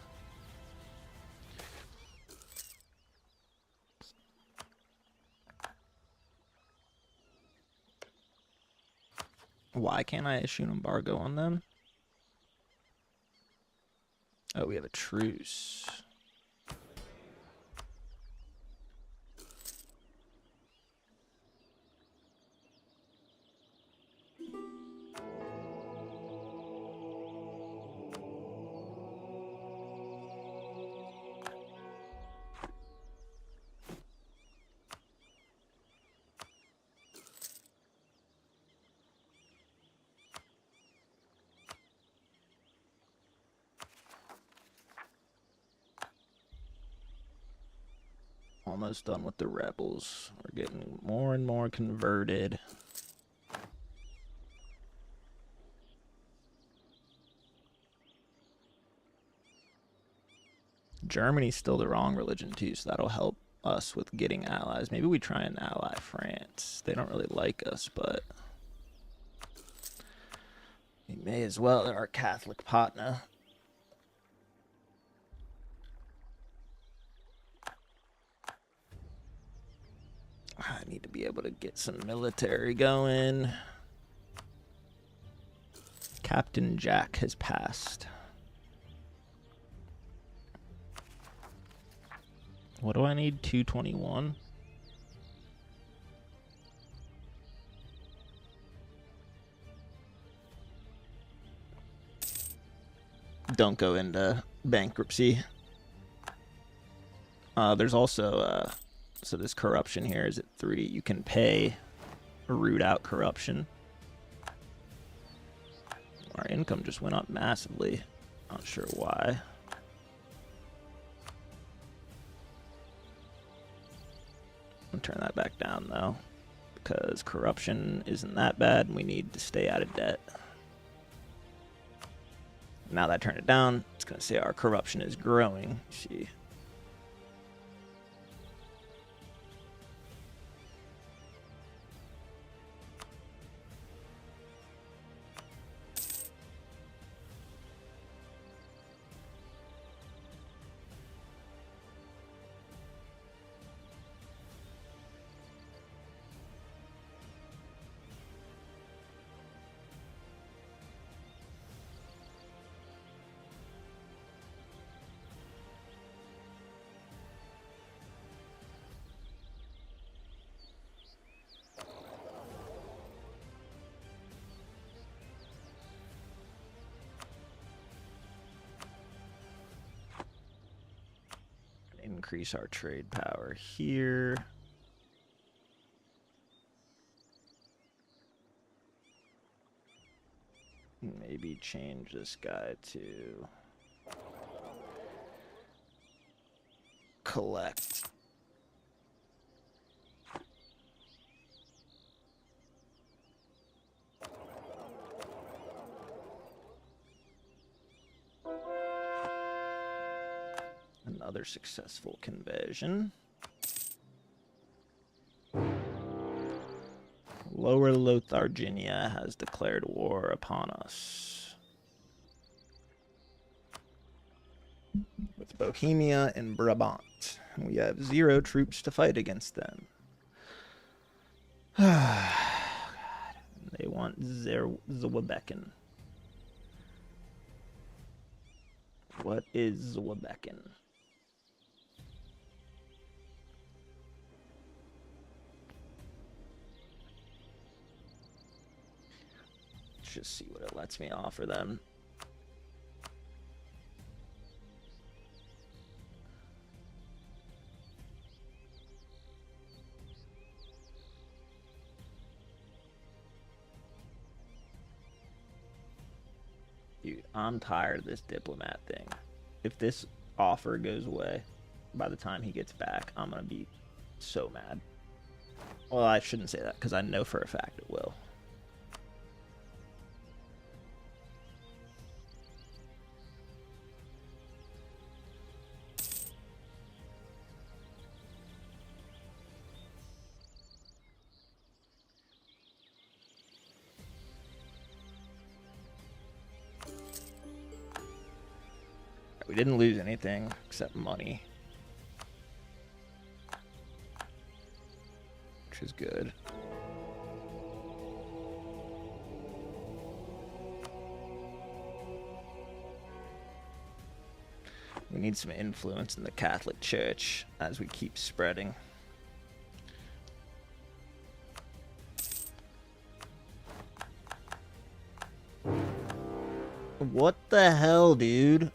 Why can't I issue an embargo on them? Oh, we have a truce. Almost done with the rebels. We're getting more and more converted. Germany's still the wrong religion too, so that'll help us with getting allies. Maybe we try and ally France. They don't really like us, but we may as well. They're our Catholic partner. I need to be able to get some military going. Captain Jack has passed. What do I need? 221. Don't go into bankruptcy. There's also so this corruption here is at 3. You can pay or root out corruption. Our income just went up massively. Not sure why. I'll turn that back down though, because corruption isn't that bad and we need to stay out of debt. Now that I turn it down, it's going to say our corruption is growing. See. Increase our trade power here. Maybe change this guy to collect. Another successful conversion. Lower Lotharingia has declared war upon us. With Bohemia and Brabant. We have 0 troops to fight against them. They want Zweibecken. What is Webekin? Let's just see what it lets me offer them. Dude, I'm tired of this diplomat thing. If this offer goes away by the time he gets back, I'm going to be so mad. Well, I shouldn't say that because I know for a fact it will. We didn't lose anything except money, which is good. We need some influence in the Catholic Church as we keep spreading. What the hell, dude?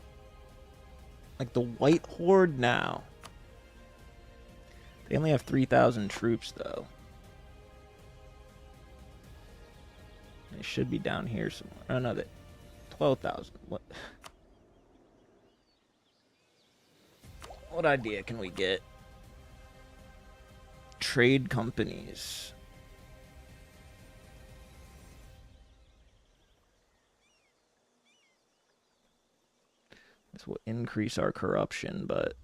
Like the White Horde now. They only have 3,000 troops, though. They should be down here somewhere. Oh, no, they 12,000. What? What idea can we get? Trade companies. This will increase our corruption, but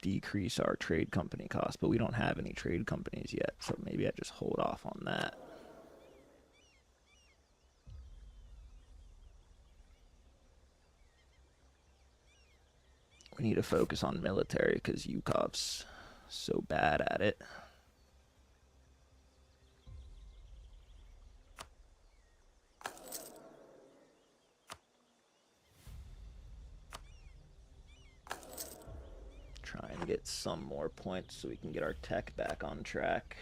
decrease our trade company costs. But we don't have any trade companies yet, so maybe I just hold off on that. We need to focus on military because Yukov's so bad at it. Try and get some more points so we can get our tech back on track.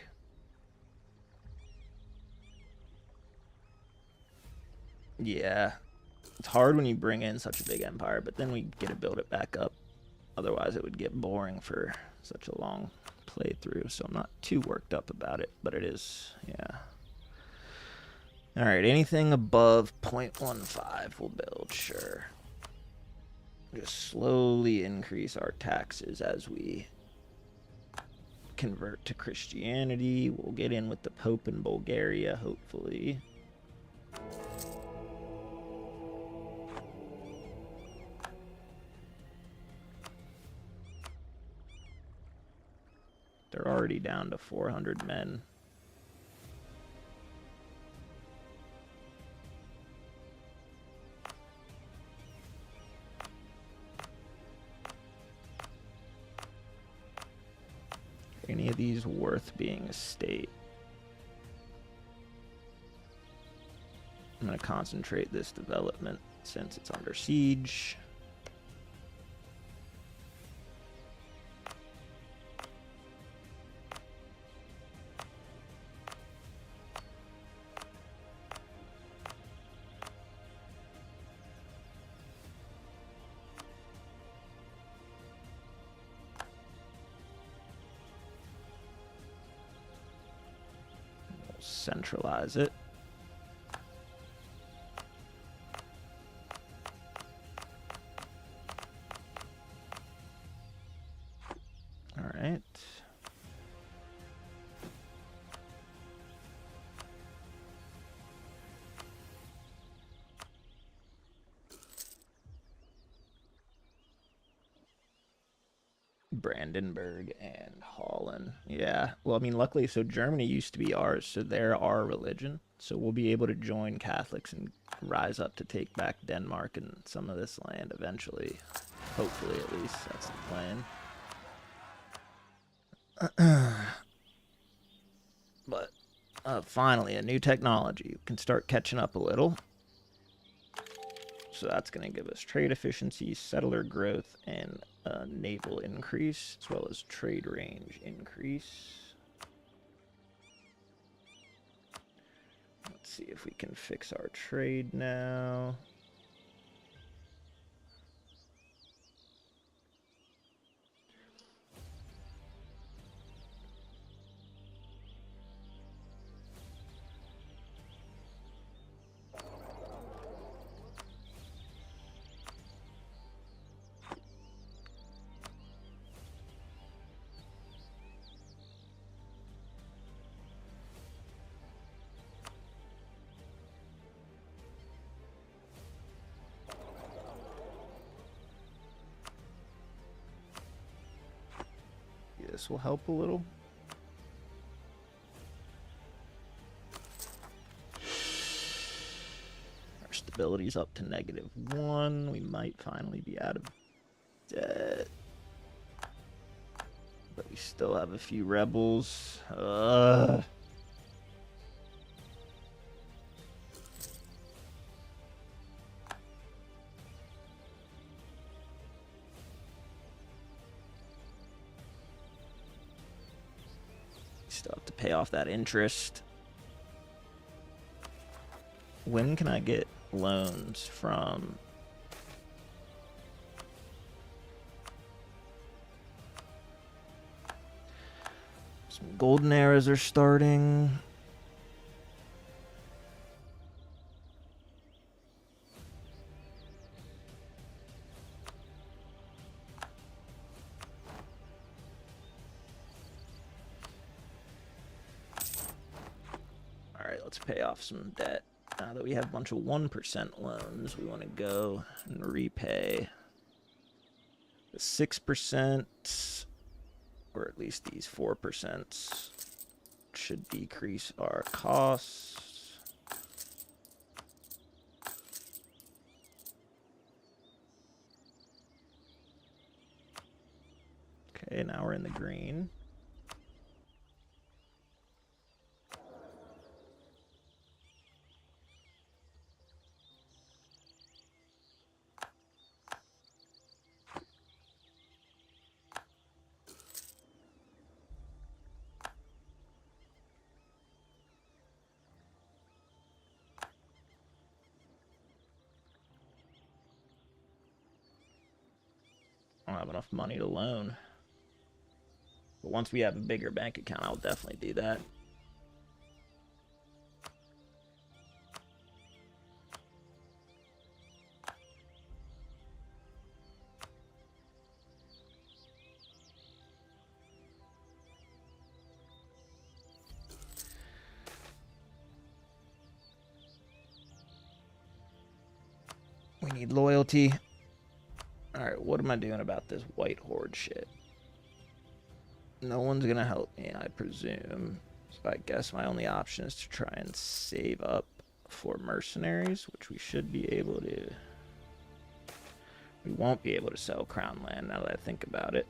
Yeah, it's hard when you bring in such a big empire, but then we get to build it back up. Otherwise, it would get boring for such a long playthrough, so I'm not too worked up about it, but it is, yeah. Alright, anything above 0.15 we'll build, sure. Just slowly increase our taxes as we convert to Christianity. We'll get in with the Pope in Bulgaria, hopefully. They're already down to 400 men. Are any of these worth being a state? I'm going to concentrate this development since it's under siege. Centralize it. All right. Brandenburg and Holland. Yeah. Well, I mean, luckily, so Germany used to be ours, so they're our religion. So we'll be able to join Catholics and rise up to take back Denmark and some of this land eventually. Hopefully, at least. That's the plan. But finally, a new technology. We can start catching up a little. So that's going to give us trade efficiency, settler growth, and naval increase, as well as trade range increase. Let's see if we can fix our trade now. This will help a little. Our stability's up to -1. We might finally be out of debt. But we still have a few rebels. Still have to pay off that interest. When can I get loans from? Some golden eras are starting. Let's pay off some debt. Now that we have a bunch of 1% loans, we want to go and repay the 6%, or at least these 4% should decrease our costs. Okay, now we're in the green. I don't have enough money to loan. But once we have a bigger bank account, I'll definitely do that. We need loyalty. Alright, what am I doing about this white horde shit? No one's gonna help me, I presume. So I guess my only option is to try and save up for mercenaries, which we should be able to. We won't be able to sell crown land now that I think about it,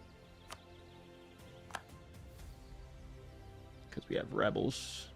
because we have rebels.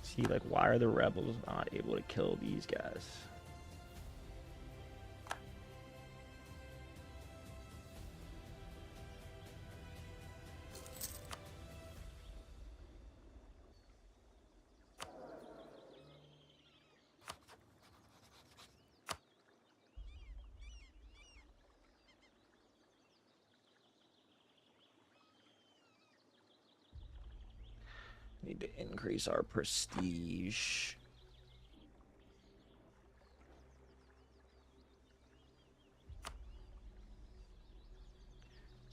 See, like, why are the rebels not able to kill these guys? Need to increase our prestige.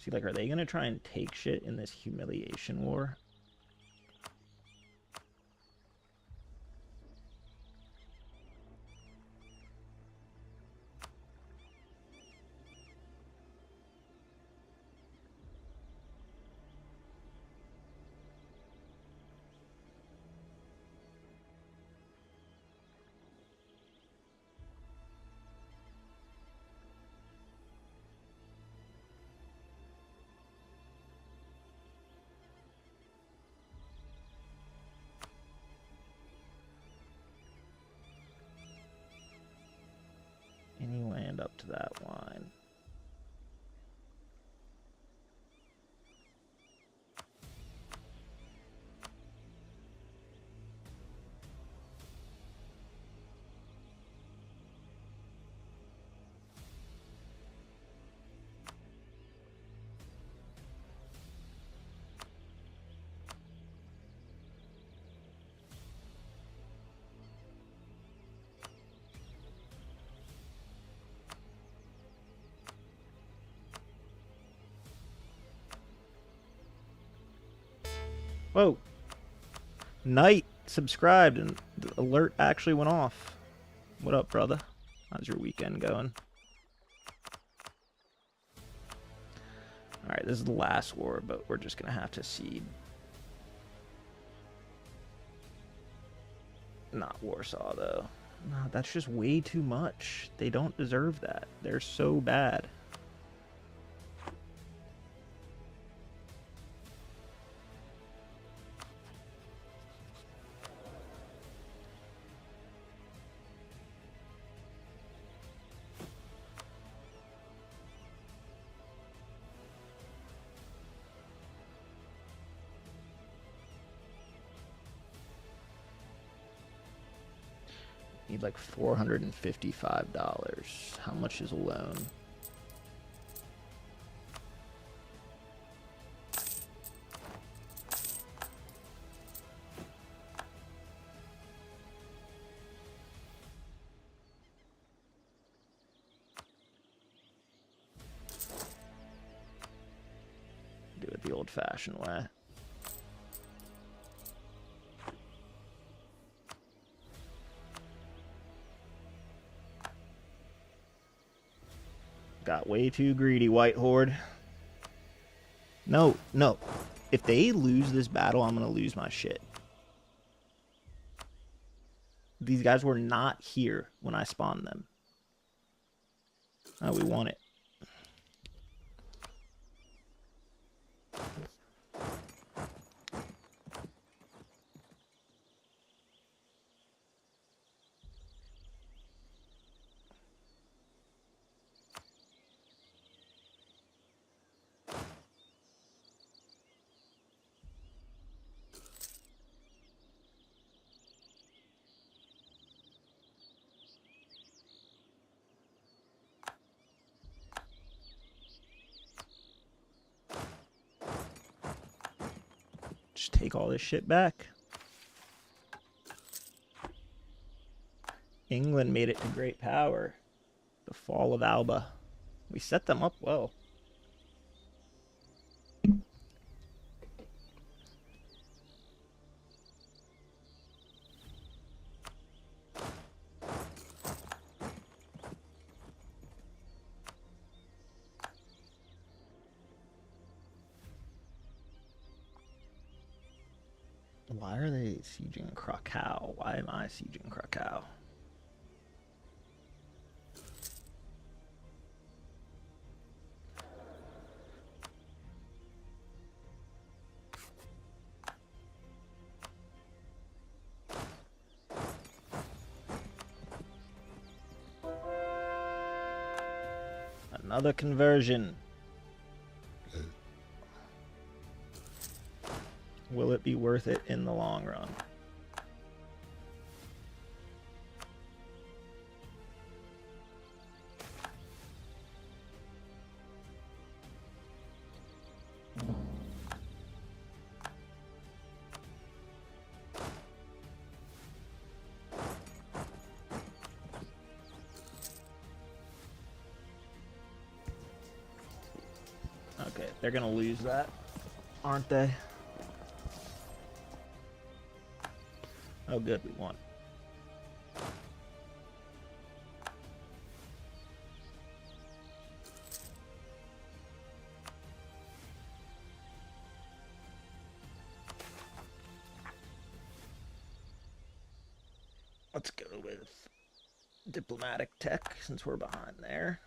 See, like, are they gonna try and take shit in this humiliation war? Any land up to that line. Whoa. Knight subscribed and the alert actually went off. What up, brother? How's your weekend going? Alright, this is the last war, but we're just going to have to cede. Not Warsaw, though. No, that's just way too much. They don't deserve that. They're so bad. Need like $455. How much is a loan? Do it the old-fashioned way. Got way too greedy, White Horde. No, no. If they lose this battle, I'm going to lose my shit. These guys were not here when I spawned them. Oh, we won it. Just take all this shit back. England made it to great power. The fall of Alba. We set them up well. Why are they sieging Krakow? Why am I sieging Krakow? Another conversion. Will it be worth it in the long run? Okay, they're gonna lose that, aren't they? Oh, good, we won. Let's go with diplomatic tech since we're behind there.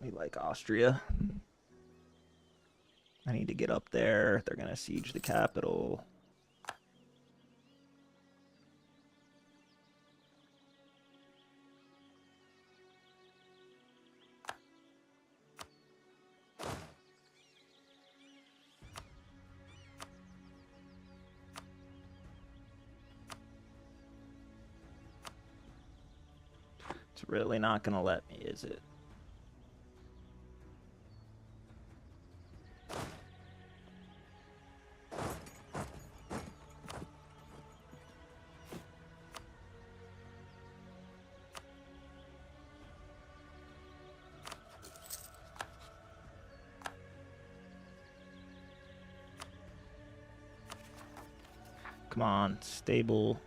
We like Austria. I need to get up there. They're gonna siege the capital. It's really not gonna let me, is it? Come on, stable.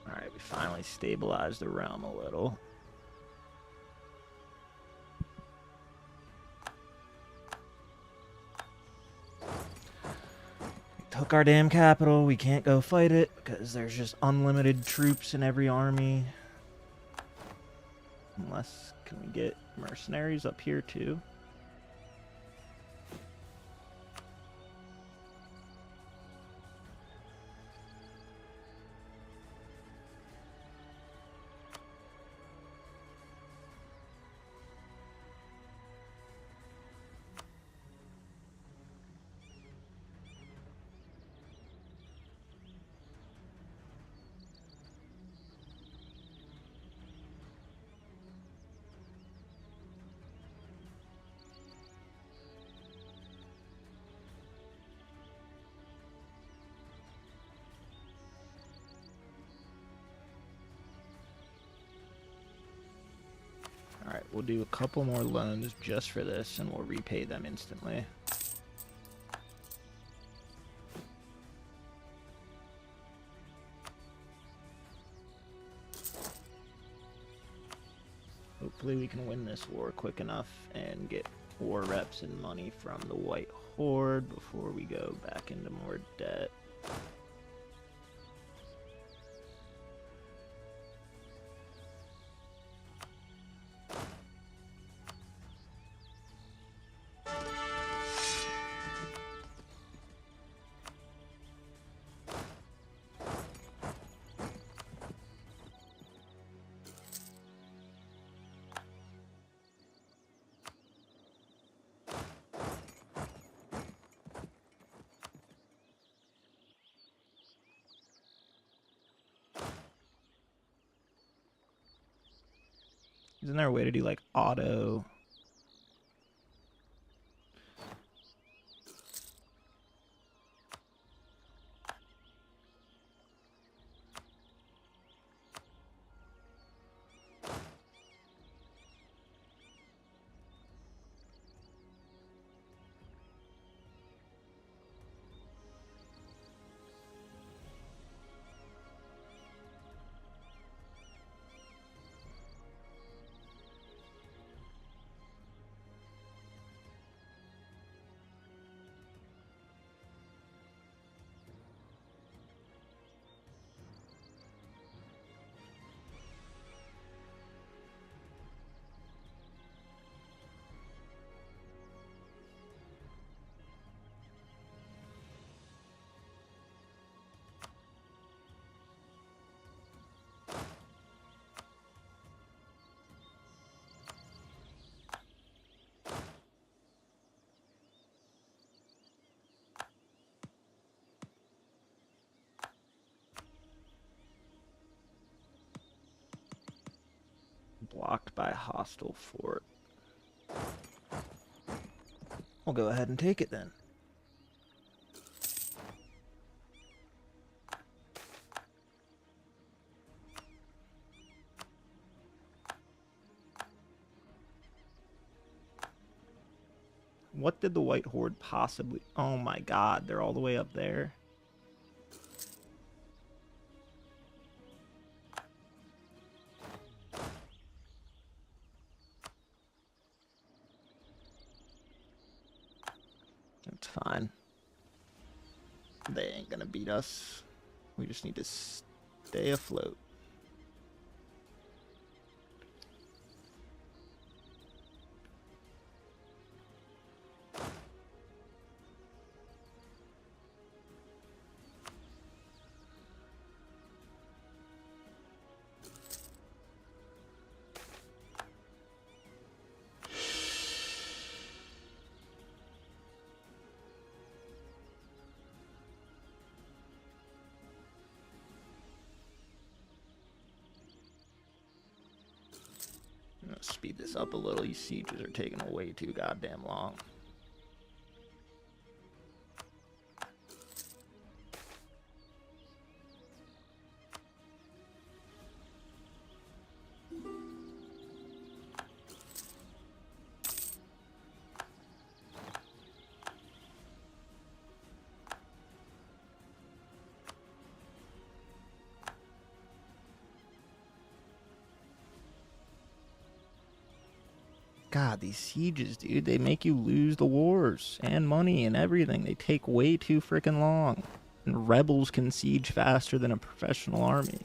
Alright, we finally stabilized the realm a little. We took our damn capital. We can't go fight it because there's just unlimited troops in every army. Unless, can we get mercenaries up here too? Alright, we'll do a couple more loans just for this, and we'll repay them instantly. Hopefully we can win this war quick enough and get war reps and money from the White Horde before we go back into more debt. Isn't there a way to do like auto? Blocked by hostile fort. We'll go ahead and take it then. What did the White Horde possibly... Oh my god, they're all the way up there. That's fine. They ain't gonna beat us. We just need to stay afloat. I'm gonna speed this up a little. These sieges are taking way too goddamn long. God, these sieges, dude, they make you lose the wars and money and everything. They take way too freaking long. And rebels can siege faster than a professional army.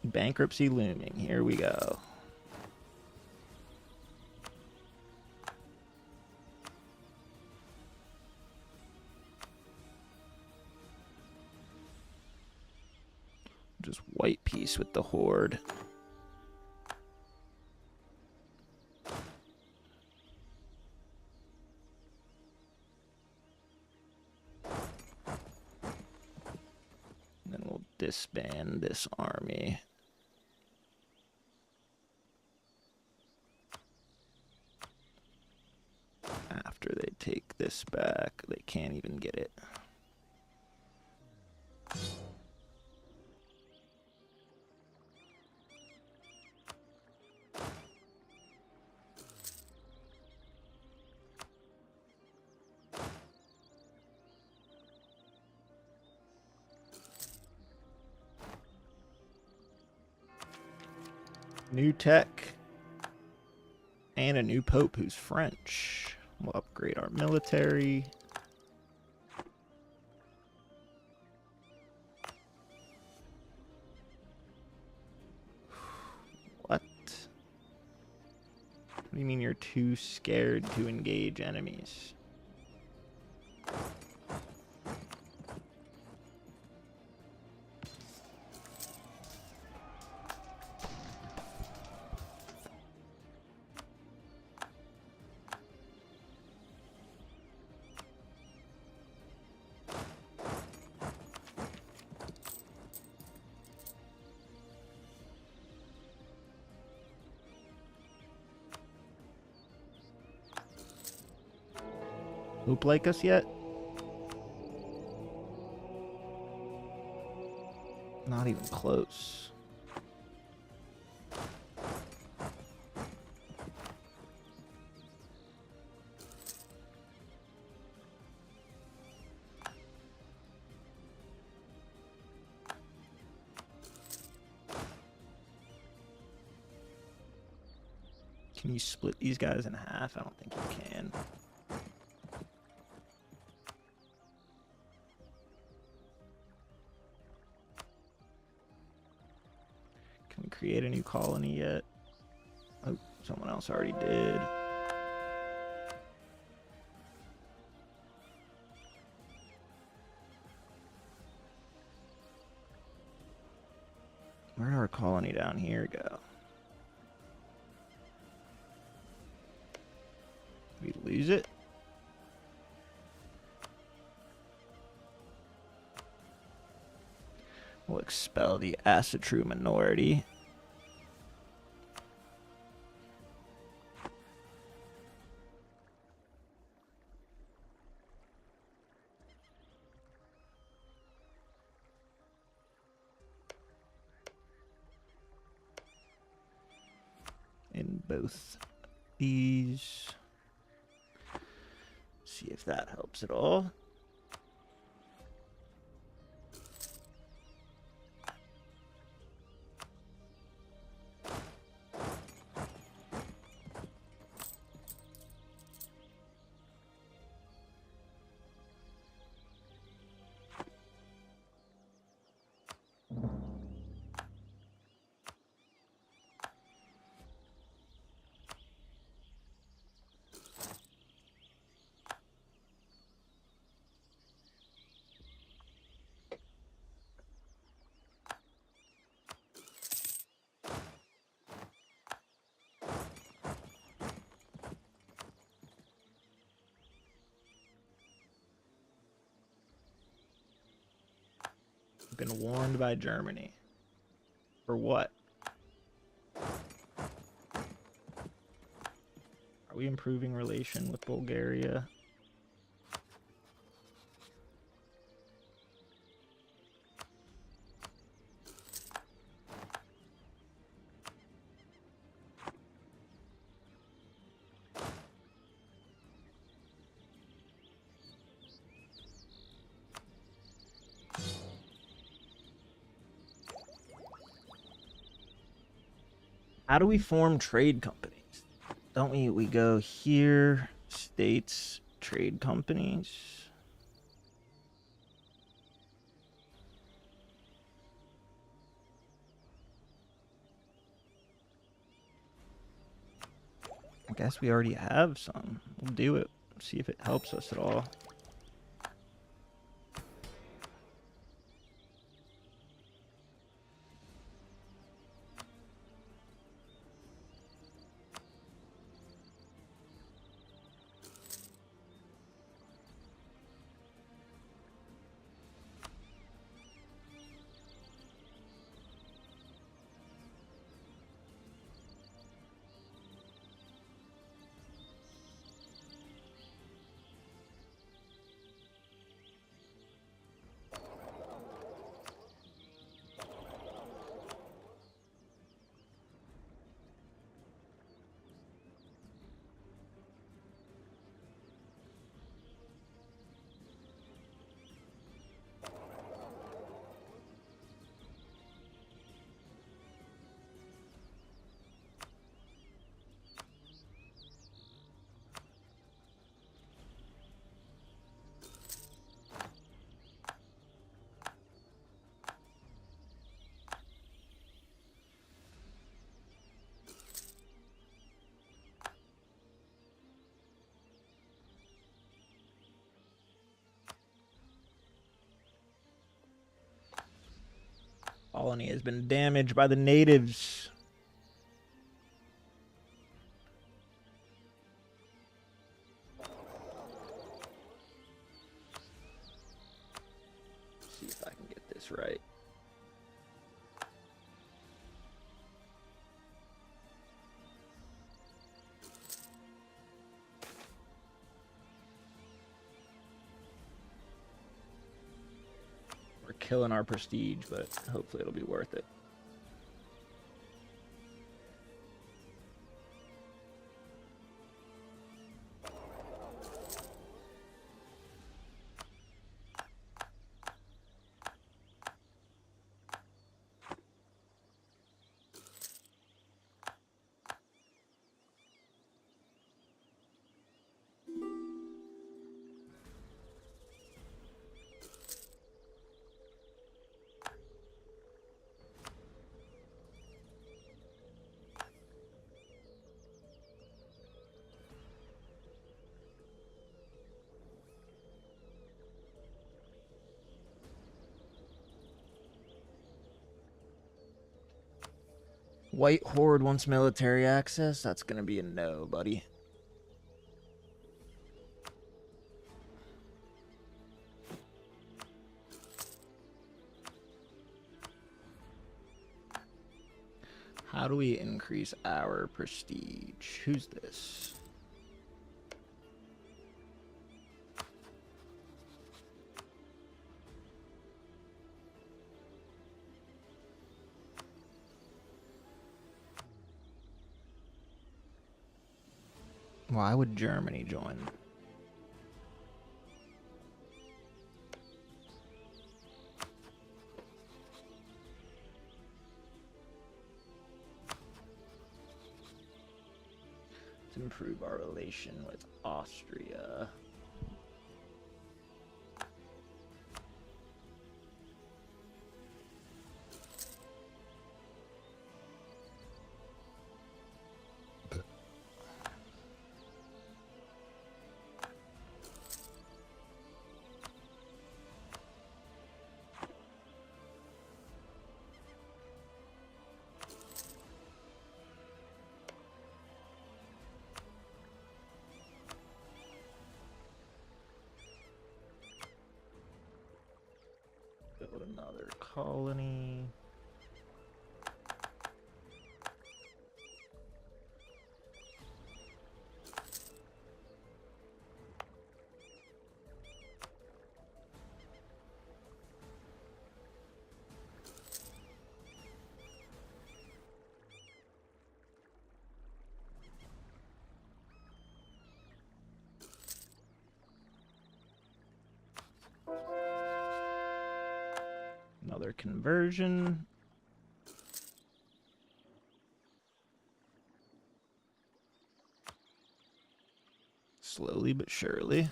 Bankruptcy looming. Here we go. Just white peace with the Horde. And then we'll disband this army. After they take this back, they can't even get it. New tech. And a new pope who's French. We'll upgrade our military. What? What do you mean you're too scared to engage enemies? Loop like us yet? Not even close. Can you split these guys in half? I don't think you can. Can we create a new colony yet? Oh, someone else already did. Where did our colony down here go? Did we lose it? Well, expel the Asatru minority. In both these. See if that helps at all. Been warned by Germany. For what? Are we improving relation with Bulgaria? How do we form trade companies? Don't we go here, states, trade companies. I guess we already have some. We'll do it. See if it helps us at all. Colony has been damaged by the natives. See if I can get this right. We're killing our prestige, but hopefully it'll be worth it. White Horde wants military access. That's going to be a no, buddy. How do we increase our prestige? Who's this? Why would Germany join? To improve our relation with Austria. Build another colony. Another conversion. Slowly but surely. I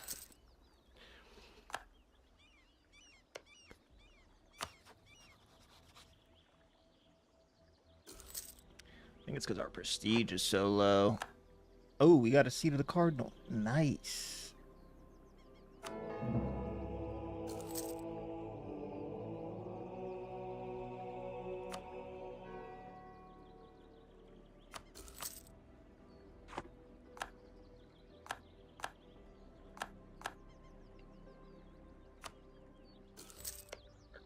think it's because our prestige is so low. Oh, we got a seat of the cardinal. Nice.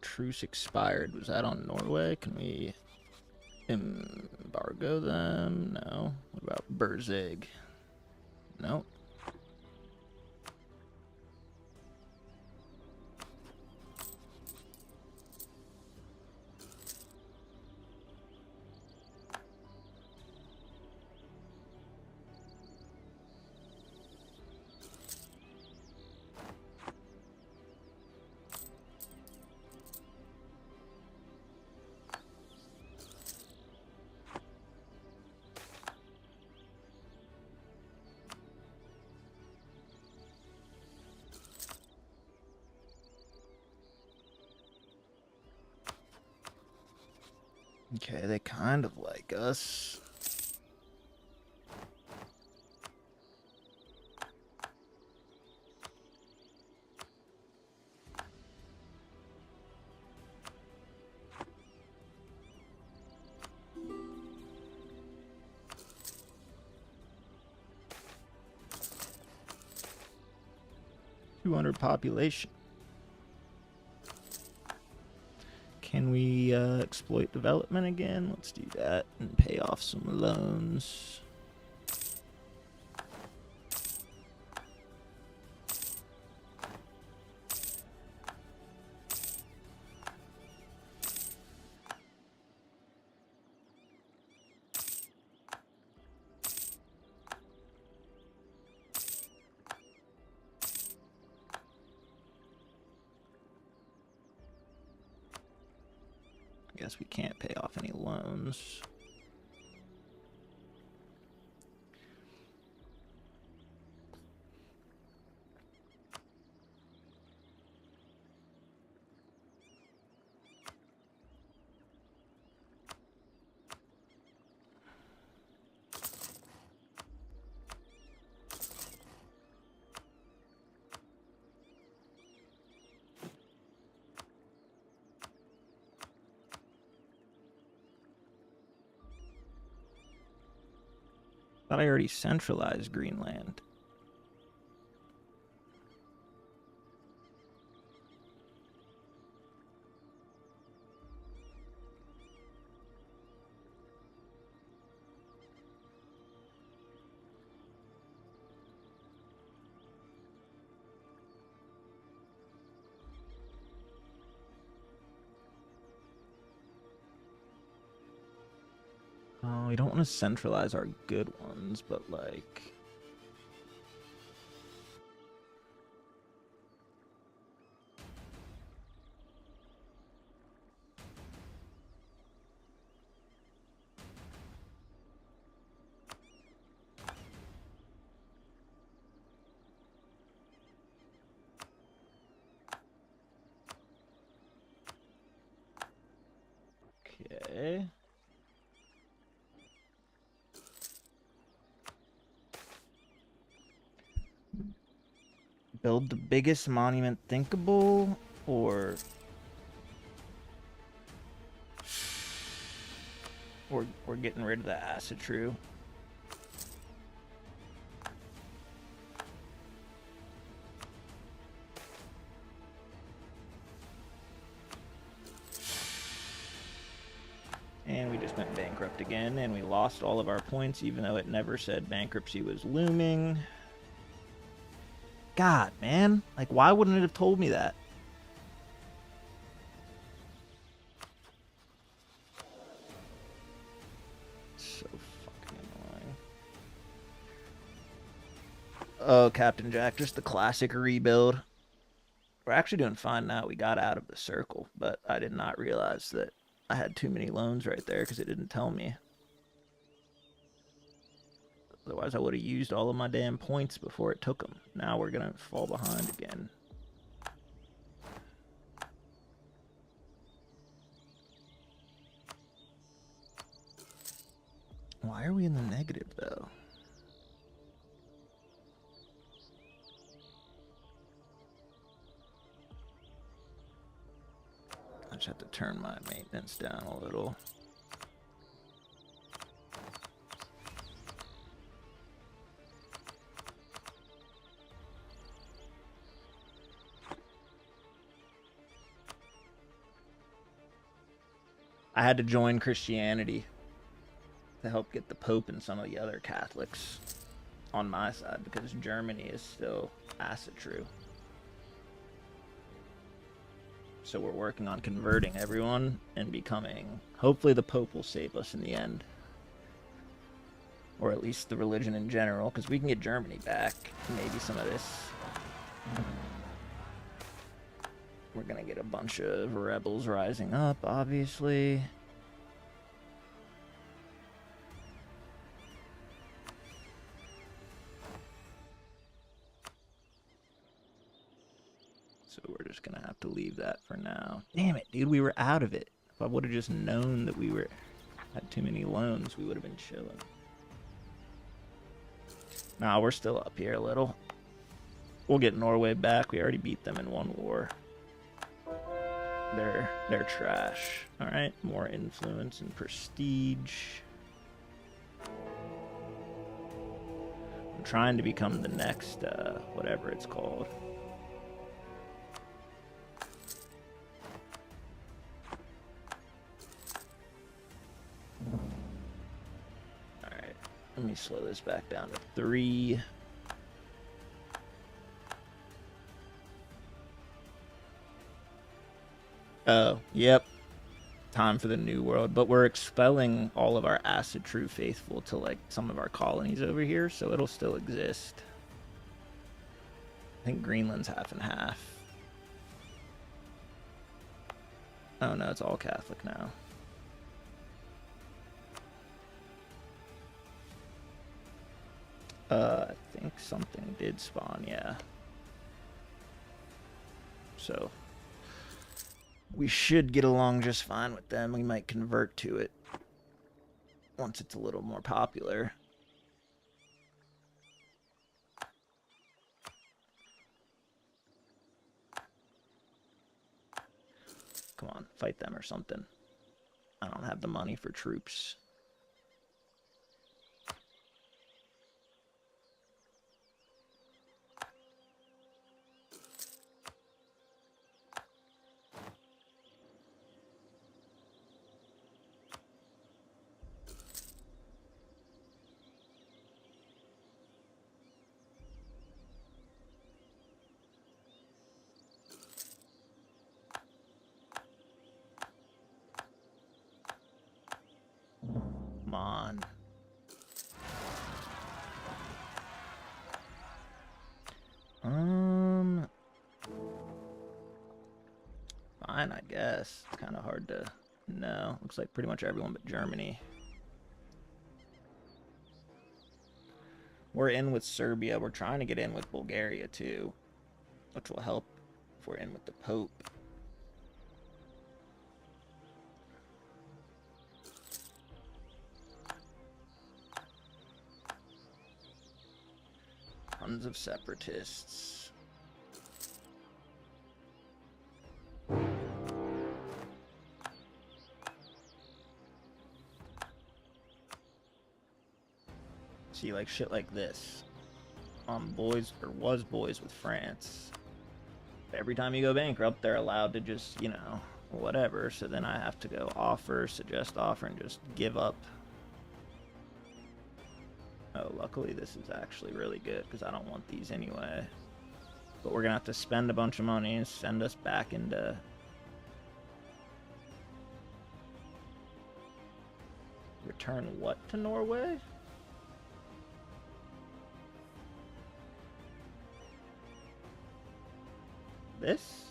Truce expired. Was that on Norway? Can we embargo them? No. What about Berzig? No. Okay, they kind of like us. Population. Can we exploit development again? Let's do that and pay off some loans. I guess we can't pay off any loans. Thought I already centralized Greenland. Oh, we don't want to centralize our good ones, but like... Okay. Build the biggest monument thinkable, or we're getting rid of the Asatru. And we just went bankrupt again, and we lost all of our points, even though it never said bankruptcy was looming. God, man. Like, why wouldn't it have told me that? So fucking annoying. Oh, Captain Jack, just the classic rebuild. We're actually doing fine now. We got out of the circle, but I did not realize that I had too many loans right there because it didn't tell me. Otherwise, I would have used all of my damn points before it took them. Now we're going to fall behind again. Why are we in the negative, though? I just have to turn my maintenance down a little. I had to join Christianity to help get the Pope and some of the other Catholics on my side, because Germany is still Asatru. So we're working on converting everyone and becoming... Hopefully the Pope will save us in the end. Or at least the religion in general, because we can get Germany back. Maybe some of this. We're going to get a bunch of rebels rising up, obviously. So we're just going to have to leave that for now. Damn it, dude, we were out of it. If I would have just known that we had too many loans, we would have been chilling. Nah, we're still up here a little. We'll get Norway back. We already beat them in one war. They're trash. All right, more influence and prestige. I'm trying to become the next, whatever it's called. All right, let me slow this back down to 3. Oh, yep. Time for the New World. But we're expelling all of our Asatru faithful to, like, some of our colonies over here, so it'll still exist. I think Greenland's half and half. Oh, no, it's all Catholic now. I think something did spawn, yeah. So... we should get along just fine with them. We might convert to it once it's a little more popular. Come on, fight them or something. I don't have the money for troops. fine, I guess. It's kind of hard to know. Looks like pretty much everyone but Germany. We're in with Serbia. We're trying to get in with Bulgaria, too, which will help if we're in with the Pope. Tons of separatists. See, like shit like this. Boys, or was boys with France. Every time you go bankrupt, they're allowed to just, you know, whatever. So then I have to go offer, suggest offer, and just give up. Oh, luckily this is actually really good because I don't want these anyway. But we're going to have to spend a bunch of money and send us back into... Return what to Norway? This?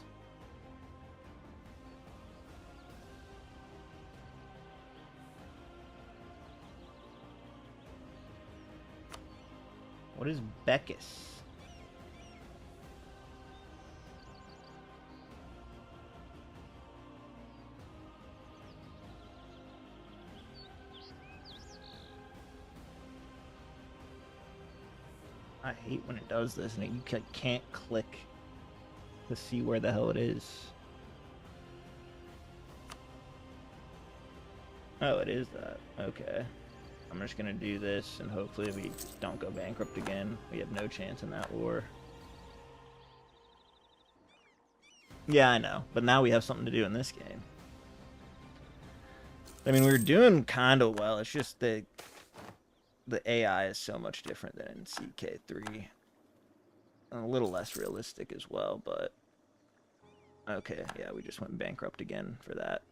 What is Beckus? I hate when it does this and you can't click to see where the hell it is. Oh, it is that. Okay. I'm just gonna do this and hopefully we just don't go bankrupt again. We have no chance in that war. Yeah, I know. But now we have something to do in this game. I mean, we were doing kind of well. It's just the AI is so much different than in CK3. And a little less realistic as well, but... Okay, yeah, we just went bankrupt again for that.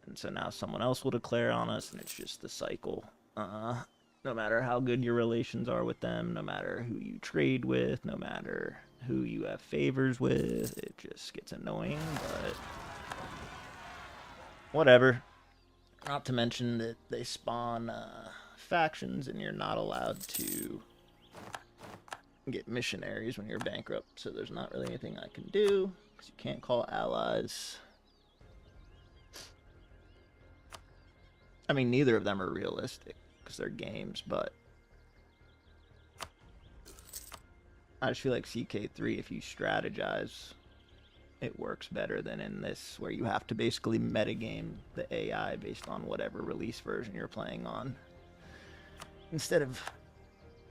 And so now someone else will declare on us, and it's just the cycle. No matter how good your relations are with them, no matter who you trade with, no matter who you have favors with, it just gets annoying, but... Whatever. Not to mention that they spawn factions, and you're not allowed to get missionaries when you're bankrupt, so there's not really anything I can do, because you can't call allies. I mean, neither of them are realistic, because they're games, but... I just feel like CK3, if you strategize, it works better than in this, where you have to basically metagame the AI based on whatever release version you're playing on. Instead of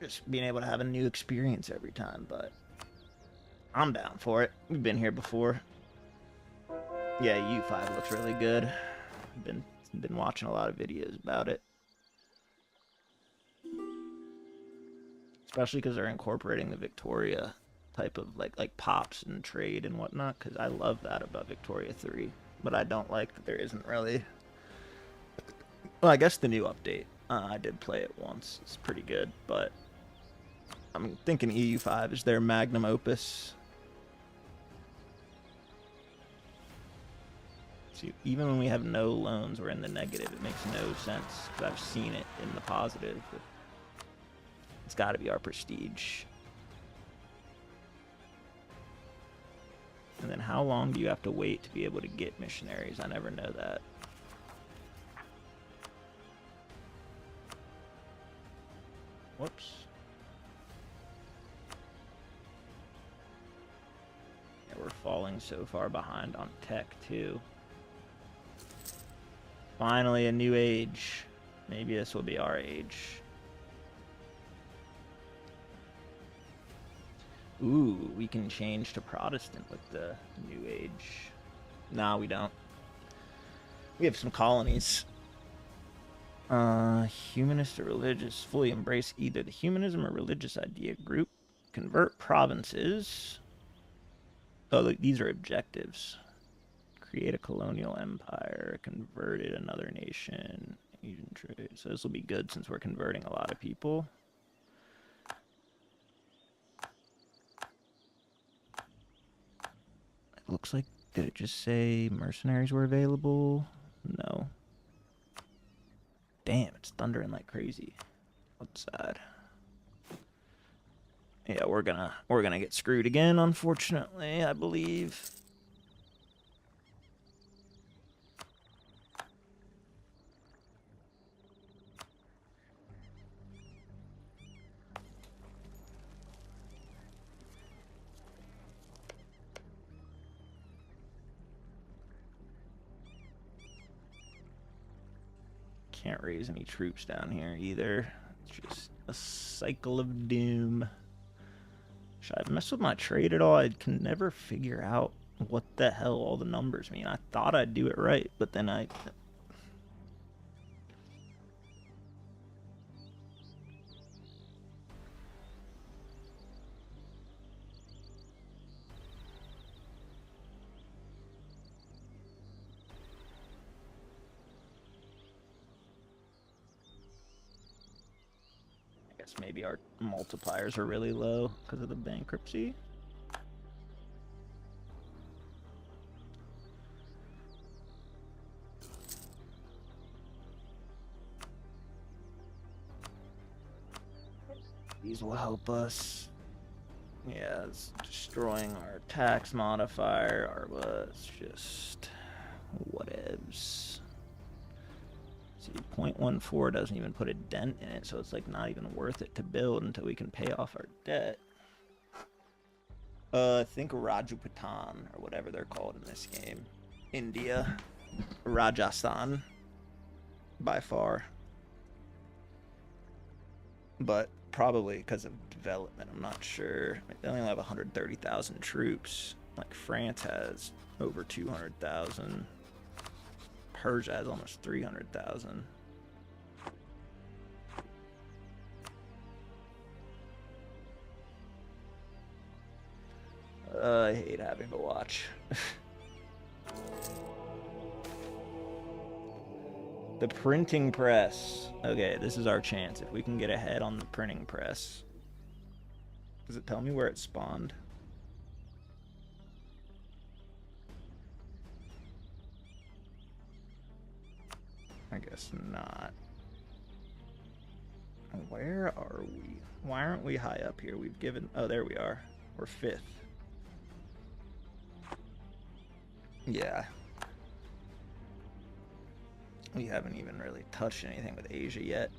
just being able to have a new experience every time, but I'm down for it. We've been here before. Yeah, U5 looks really good. I've been watching a lot of videos about it. Especially because they're incorporating the Victoria type of like pops and trade and whatnot, because I love that about Victoria 3. But I don't like that there isn't really... Well, I guess the new update. I did play it once. It's pretty good, but I'm thinking EU5 is their magnum opus. See, even when we have no loans, we're in the negative. It makes no sense, because I've seen it in the positive. It's got to be our prestige. And then how long do you have to wait to be able to get missionaries? I never know that. Whoops. Yeah, we're falling so far behind on tech, too. Finally, a new age. Maybe this will be our age. Ooh, we can change to Protestant with the new age. Nah, we don't. We have some colonies. Humanist or religious. Fully embrace either the humanism or religious idea group. Convert provinces. Oh, look, these are objectives. Create a colonial empire. Converted another nation. Asian trade. So this will be good since we're converting a lot of people. Looks like Did it just say mercenaries were available? No. Damn, it's thundering like crazy outside. Yeah, we're gonna get screwed again, unfortunately, I believe. Can't raise any troops down here either. It's just a cycle of doom. Should I mess with my trade at all? I can never figure out what the hell all the numbers mean. I thought I'd do it right, but then I guess maybe our multipliers are really low because of the bankruptcy. These will help us. Yeah, it's destroying our tax modifier. It's just whatevs. See, 0.14 doesn't even put a dent in it, so it's like not even worth it to build until we can pay off our debt. I think Rajputana, or whatever they're called in this game. India. Rajasthan. By far. But probably because of development, I'm not sure. They only have 130,000 troops. Like France has over 200,000. Persia has almost 300,000. I hate having to watch. The printing press. Okay, this is our chance. If we can get ahead on the printing press. Does it tell me where it spawned? I guess not. Where are we? Why aren't we high up here? We've given... Oh, there we are. We're 5th. Yeah. We haven't even really touched anything with Asia yet.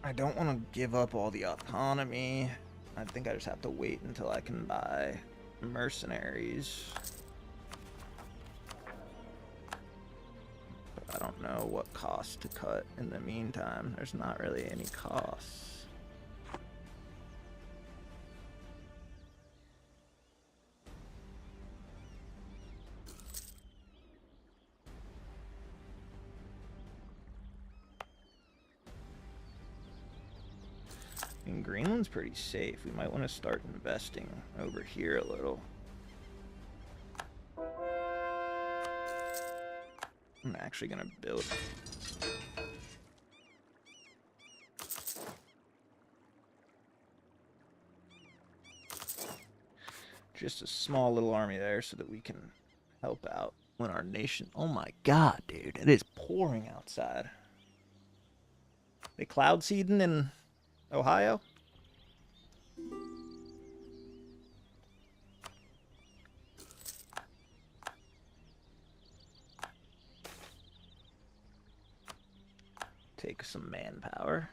I don't want to give up all the autonomy. I think I just have to wait until I can buy mercenaries. But I don't know what cost to cut in the meantime. There's not really any costs. And Greenland's pretty safe. We might want to start investing over here a little. I'm actually going to build. Just a small little army there so that we can help out when our nation... Oh my god, dude. It is pouring outside. They cloud seeding in Ohio? Take some manpower.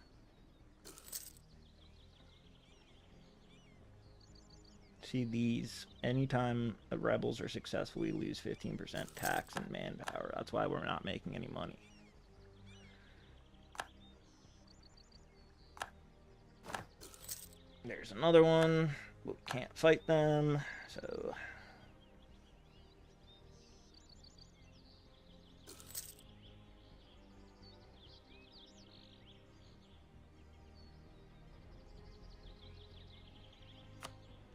See these, anytime the rebels are successful, we lose 15% tax and manpower. That's why we're not making any money. There's another one. We can't fight them, so...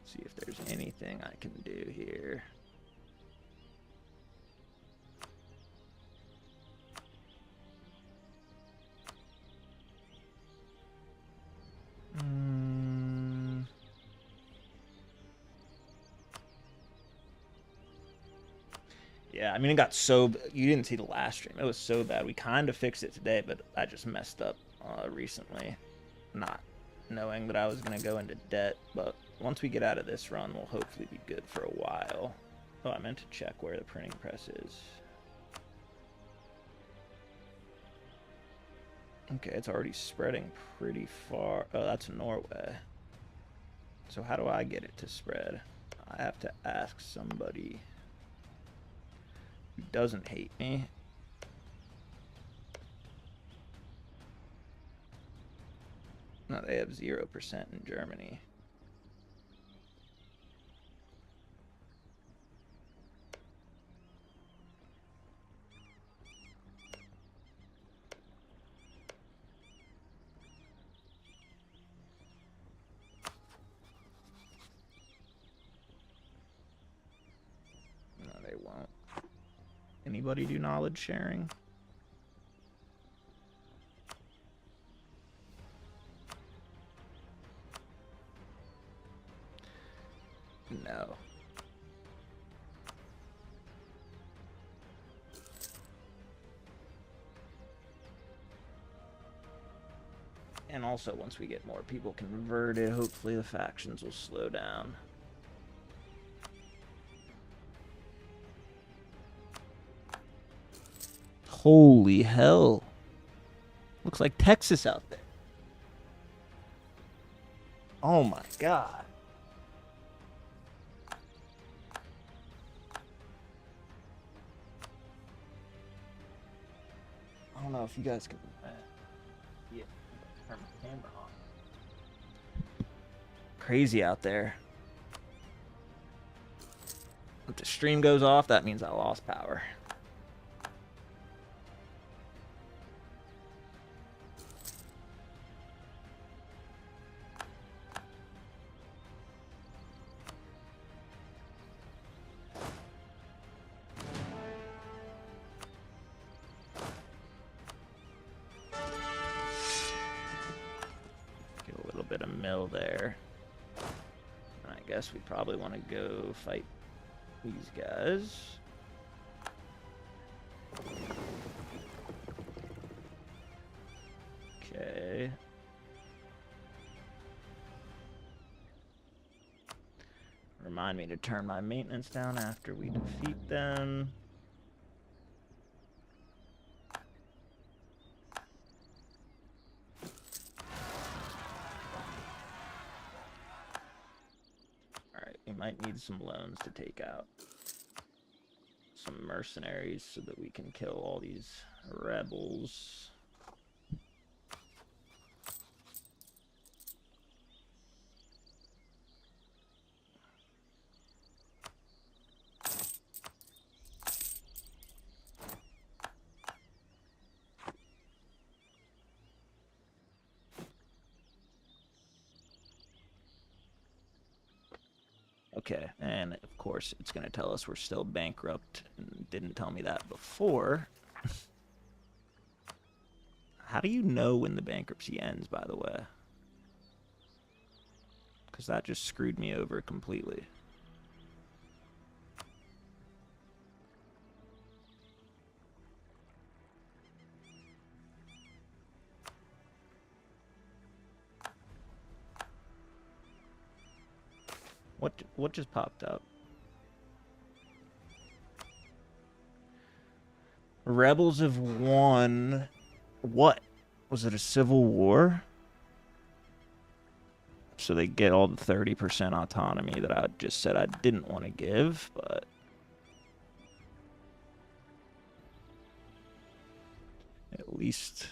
see if there's anything I can do here. Yeah, I mean, it got so... You didn't see the last stream. It was so bad. We kind of fixed it today, but I just messed up recently. Not knowing that I was going to go into debt. But once we get out of this run, we'll hopefully be good for a while. Oh, I meant to check where the printing press is. Okay, it's already spreading pretty far. Oh, that's Norway. So how do I get it to spread? I have to ask somebody who doesn't hate me. No, they have 0% in Germany. No, they won't. Anybody do knowledge sharing? No. And also, once we get more people converted, hopefully the factions will slow down. Holy hell. Looks like Texas out there. Oh my god. I don't know if you guys can... yeah, turn my camera on. Crazy out there. If the stream goes off, that means I lost power. Get a little bit of mill there. And I guess we probably want to go fight these guys. Okay. Remind me to turn my maintenance down after we defeat them. Alright, we might need some loans to take out some mercenaries so that we can kill all these rebels. Okay, and of course it's going to tell us we're still bankrupt, and didn't tell me that before. How do you know when the bankruptcy ends, by the way? Because that just screwed me over completely. What just popped up? Rebels have won. What? Was it a civil war? So they get all the 30% autonomy that I just said I didn't want to give, but... at least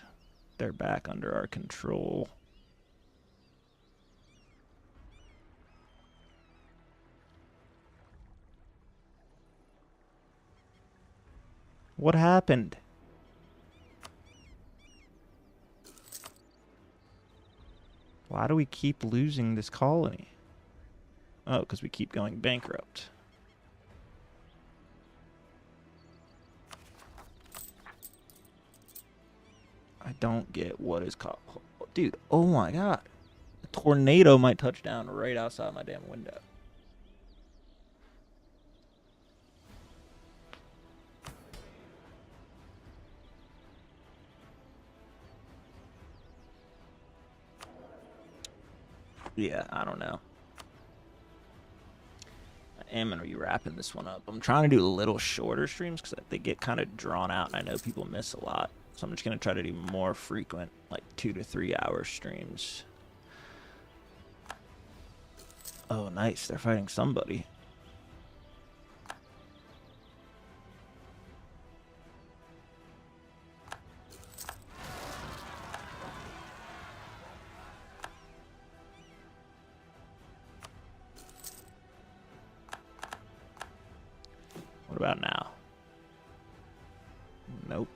they're back under our control. What happened? Why do we keep losing this colony? Oh, because we keep going bankrupt. I don't get what is called... dude, oh my god. A tornado might touch down right outside my damn window. Yeah, I don't know. I am going to be wrapping this one up. I'm trying to do little shorter streams because they get kind of drawn out. And I know people miss a lot. So I'm just going to try to do more frequent, like 2 to 3 hour streams. Oh, nice. They're fighting somebody. What about now? Nope.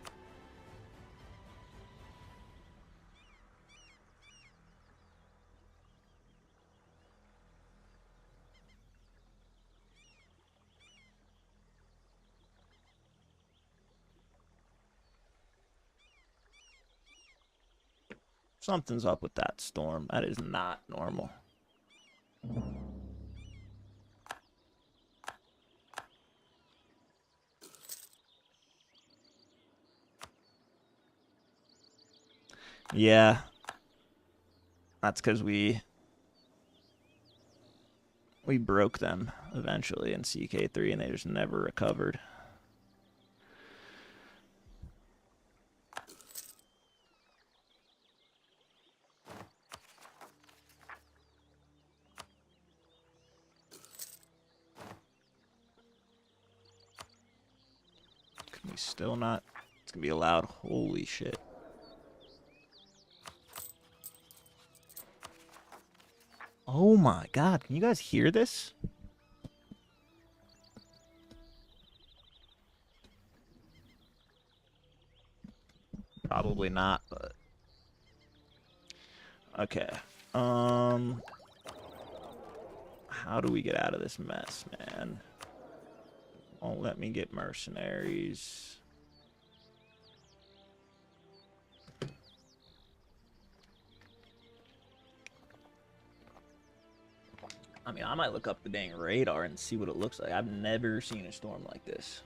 Something's up with that storm. That is not normal. Yeah. That's because we broke them eventually in CK3 and they just never recovered. Can we still not? It's gonna be allowed. Holy shit. Oh my god, can you guys hear this? Probably not, but okay. How do we get out of this mess, man? Won't let me get mercenaries. I mean, I might look up the dang radar and see what it looks like. I've never seen a storm like this.